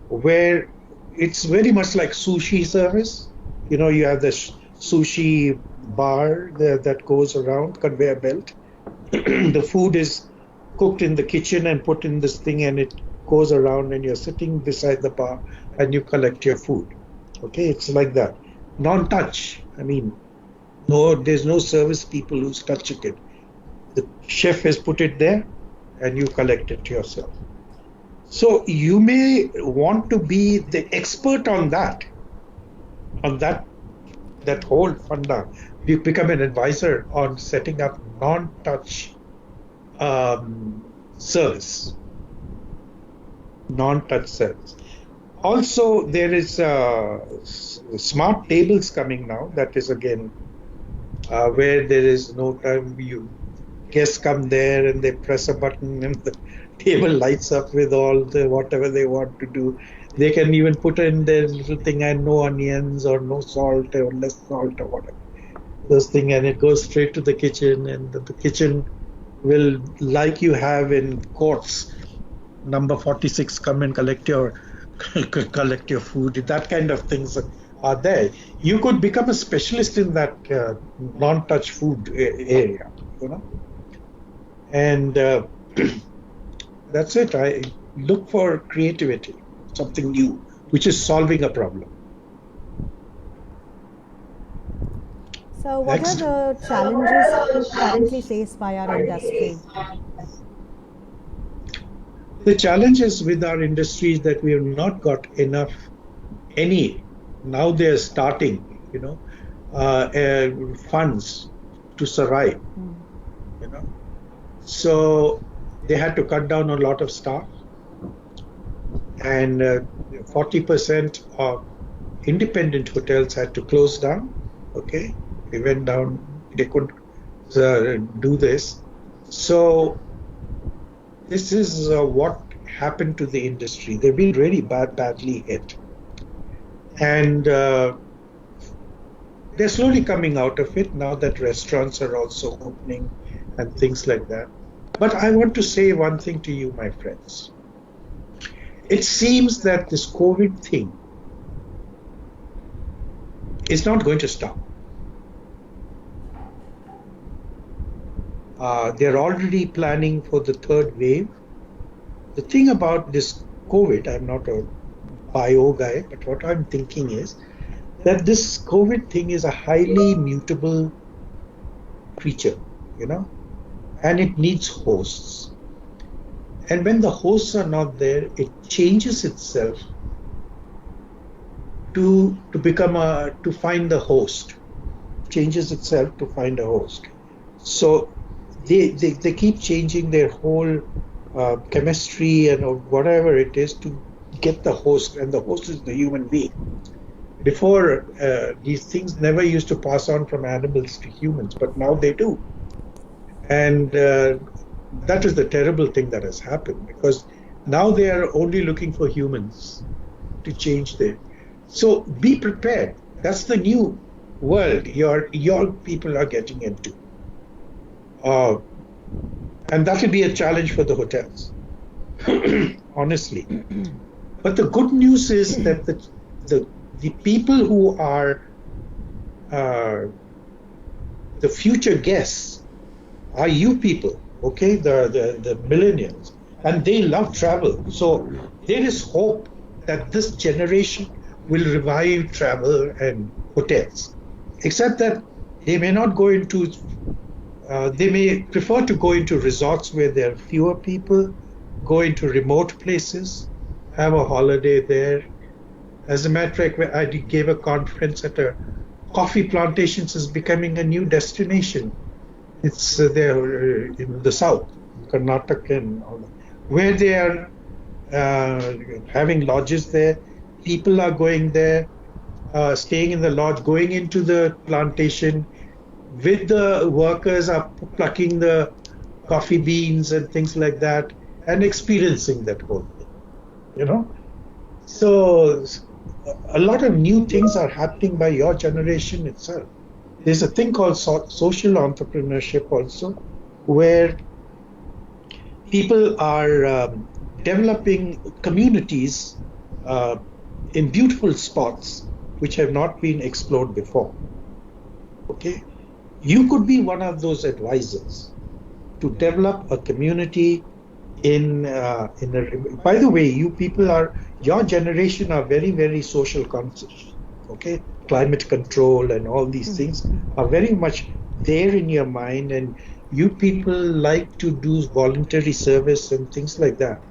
C: where it's very much like sushi service. You know, you have this sushi bar that goes around, conveyor belt. The food is cooked in the kitchen and put in this thing and it goes around and you're sitting beside the bar and you collect your food. Okay, it's like that. Non-touch. I mean, there's no service people who's touching it. The chef has put it there and you collect it yourself. So you may want to be the expert on that whole funda. You become an advisor on setting up non-touch service. Non-touch service. Also, there is smart tables coming now. That is again where there is no time. Guests come there and they press a button and the table lights up with all the whatever they want to do. They can even put in their little thing and no onions or no salt or less salt or whatever. Those thing, and it goes straight to the kitchen, and the kitchen will, like you have in courts, number 46 come and collect your food. That kind of things are there. You could become a specialist in that non-touch food area, you know. And that's it. I look for creativity, something new, which is solving a problem.
A: So what are the challenges currently faced by our industry?
C: The challenges with our industry is that we have not got now they're starting, you know, funds to survive, you know. So they had to cut down a lot of staff, and 40% of independent hotels had to close down. Okay, they went down. They couldn't do this. So this is what happened to the industry. They've been really badly hit, and they're slowly coming out of it now that restaurants are also opening and things like that. But I want to say one thing to you, my friends. It seems that this COVID thing is not going to stop. They're already planning for the third wave. The thing about this COVID, I'm not a bio guy, but what I'm thinking is that this COVID thing is a highly mutable creature, you know, and it needs hosts. And when the hosts are not there, it changes itself to find the host. Changes itself to find a host. So they keep changing their whole chemistry and whatever it is to get the host, and the host is the human being. Before, these things never used to pass on from animals to humans, but now they do. And that is the terrible thing that has happened, because now they are only looking for humans to change them. So be prepared. That's the new world your people are getting into. And that will be a challenge for the hotels, honestly. But the good news is that the people who are the future guests are you people, okay, the millennials, and they love travel. So there is hope that this generation will revive travel and hotels, except that they may not go into, they may prefer to go into resorts where there are fewer people, go into remote places, have a holiday there. As a matter of fact, I gave a conference at a coffee plantations is becoming a new destination. It's there in the south, Karnataka, and all that, where they are having lodges there. People are going there, staying in the lodge, going into the plantation with the workers, are plucking the coffee beans and things like that, and experiencing that whole thing, you know. So a lot of new things are happening by your generation itself. There's a thing called social entrepreneurship also, where people are developing communities in beautiful spots which have not been explored before. Okay, you could be one of those advisors to develop a community in by the way, you people are, your generation are very, very social conscious. Okay, climate control and all these things are very much there in your mind, and you people like to do voluntary service and things like that.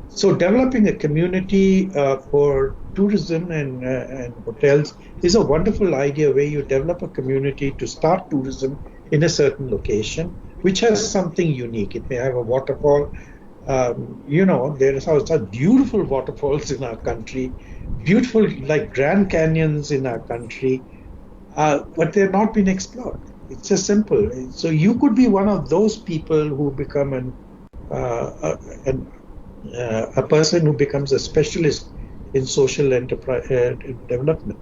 C: So developing a community for tourism and hotels is a wonderful idea, where you develop a community to start tourism in a certain location which has something unique. It may have a waterfall. You know, there are such beautiful waterfalls in our country, beautiful like Grand Canyons in our country, but they've not been explored. It's just simple. So you could be one of those people who become a person who becomes a specialist in social enterprise development.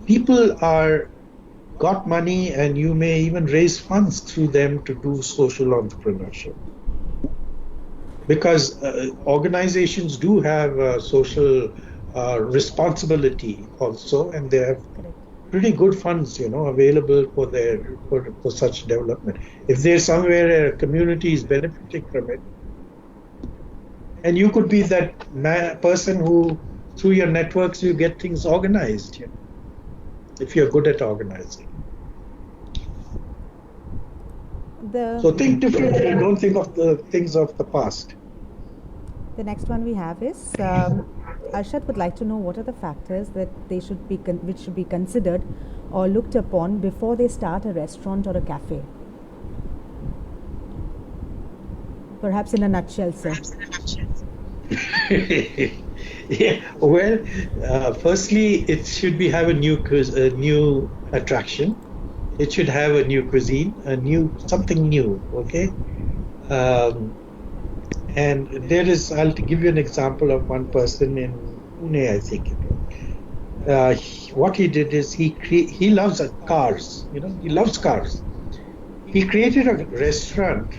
C: People got money, and you may even raise funds through them to do social entrepreneurship. Because organizations do have social responsibility also, and they have pretty good funds, you know, available for such development. If there's somewhere a community is benefiting from it, and you could be that person who, through your networks, you get things organized, you know, if you're good at organizing. So think differently. Don't think of the things of the past.
A: The next one we have is Arshad would like to know what are the factors that they should be which should be considered or looked upon before they start a restaurant or a cafe. Perhaps in a nutshell, sir.
C: Yeah. Well, firstly, it should have a new attraction. It should have a new cuisine, something new. Okay. And there is, I'll give you an example of one person in Pune, I think. What he did is he loves cars. You know, he loves cars. He created a restaurant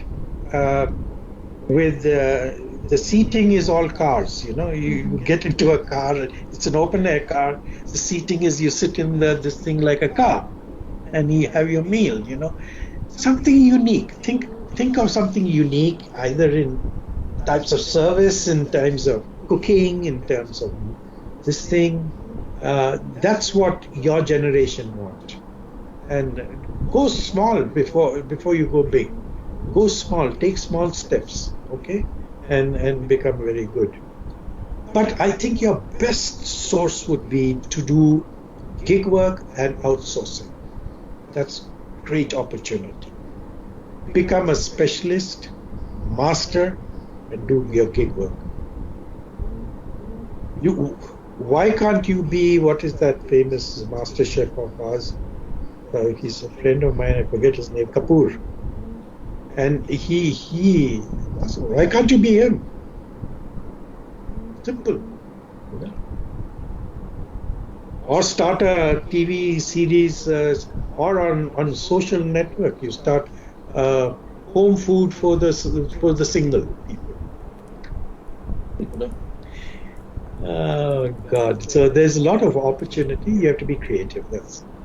C: with the seating is all cars. You know, you get into a car. It's an open air car. The seating is, you sit in this thing like a car, and you have your meal. You know, something unique. Think of something unique, either in types of service, in terms of cooking, in terms of this thing. That's what your generation wants. And go small before you go big. Go small. Take small steps. Okay. and become very good. But I think your best source would be to do gig work and outsourcing. That's great opportunity. Become a specialist, master, and do your gig work. Why can't you be, what is that famous master chef of ours? He's a friend of mine, I forget his name, Kapoor. And why can't you be him? Simple. Or start a TV series or on social network. You start home food for the single people. Oh God! So there's a lot of opportunity. You have to be creative.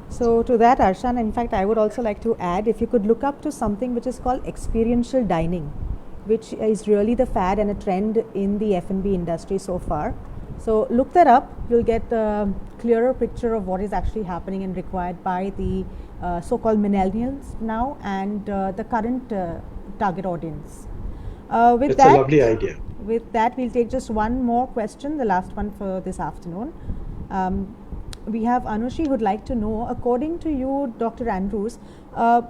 A: So to that, Arshan, in fact, I would also like to add, if you could look up to something which is called experiential dining, which is really the fad and a trend in the F&B industry so far. So look that up. You'll get a clearer picture of what is actually happening and required by the so-called millennials now and the current target audience.
C: It's a lovely idea.
A: With that, we'll take just one more question, the last one for this afternoon. We have Anushi who'd like to know, according to you, Dr. Andrews,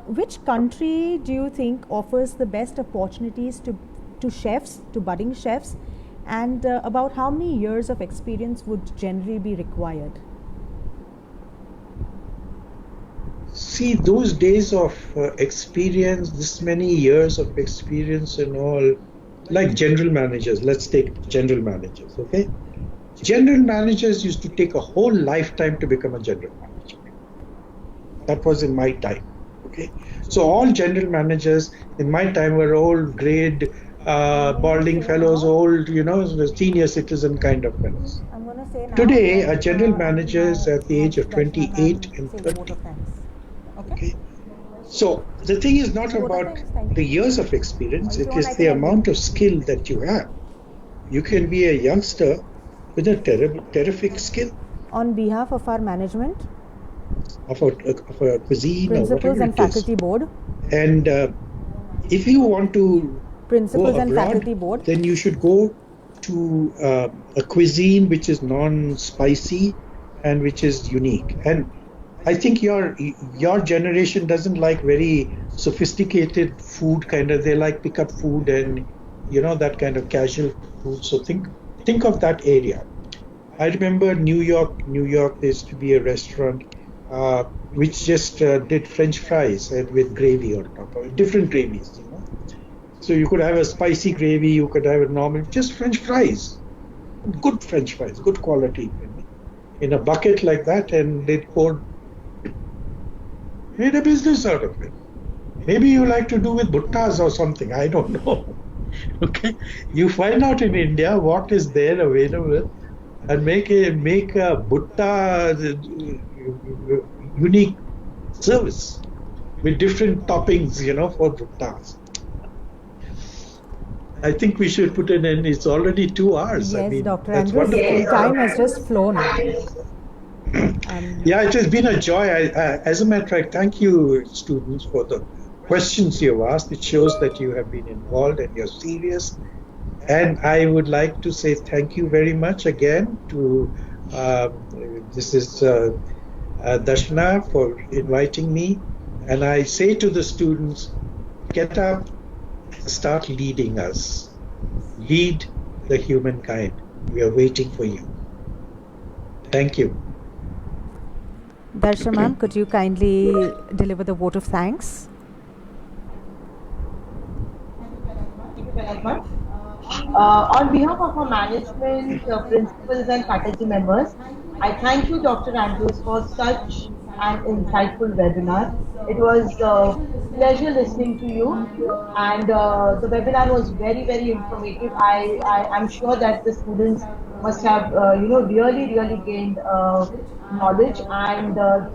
A: which country do you think offers the best opportunities to chefs, to budding chefs, and about how many years of experience would generally be required?
C: See, those days of experience, this many years of experience and all, like general managers, let's take general managers, okay? General managers used to take a whole lifetime to become a general manager. That was in my time, okay? So all general managers in my time were old, grade, balding fellows, old, senior citizen kind of fellows. Today, a general manager is at the age of 28 and 30. Okay? So the thing is not about the years of experience, it is the amount of skill that you have. You can be a youngster with a terrific skill.
A: On behalf of our management,
C: of a cuisine,
A: principals
C: or
A: and faculty board,
C: and if you want to
A: principals
C: go
A: and
C: abroad,
A: faculty board,
C: then you should go to a cuisine which is non-spicy and which is unique. And I think your generation doesn't like very sophisticated food, kind of. They like pick-up food and that kind of casual food. So think of that area. I remember New York. There used to be a restaurant which just did French fries with gravy on top of it, different gravies. So you could have a spicy gravy, you could have a normal, just French fries, good French fries, good quality, in a bucket like that, and they made a business out of it. Maybe you like to do with buttas or something, I don't know. Okay, you find out in India what is there available and make a butta unique service with different toppings, for buttas. I think we should put an end. It's already 2 hours.
A: Yes, Dr. Andrews, the time has just flown.
C: Yeah, it has been a joy. As a matter of fact, thank you, students, for the questions you've asked. It shows that you have been involved and you're serious. And I would like to say thank you very much again to this is Darshana for inviting me. And I say to the students, get up, start leading us. Lead the humankind. We are waiting for you. Thank you.
A: Darsha ma'am, could you kindly deliver the vote of thanks?
E: Thank you very much. On behalf of our management, principals and faculty members, I thank you, Dr. Andrews, for such an insightful webinar. It was a pleasure listening to you, and the webinar was very, very informative. I'm sure that the students must have, really gained knowledge and, the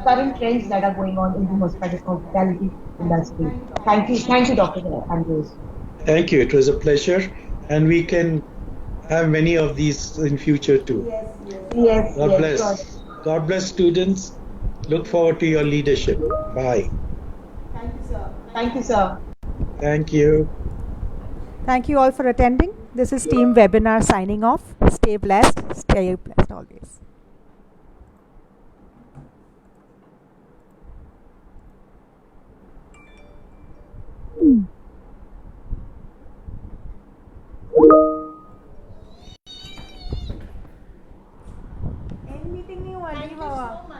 E: current trends that are going on in the hospitality industry. Thank you, Dr. Andrews.
C: Thank you. It was a pleasure, and we can have many of these in future too.
E: Yes.
C: God bless.
E: Sure.
C: God bless, students. Look forward to your leadership. Bye.
E: Thank you, sir.
C: Thank you.
A: Thank you all for attending. This is Team Webinar signing off. Stay blessed always. End meeting नहीं हुआ नहीं बाबा.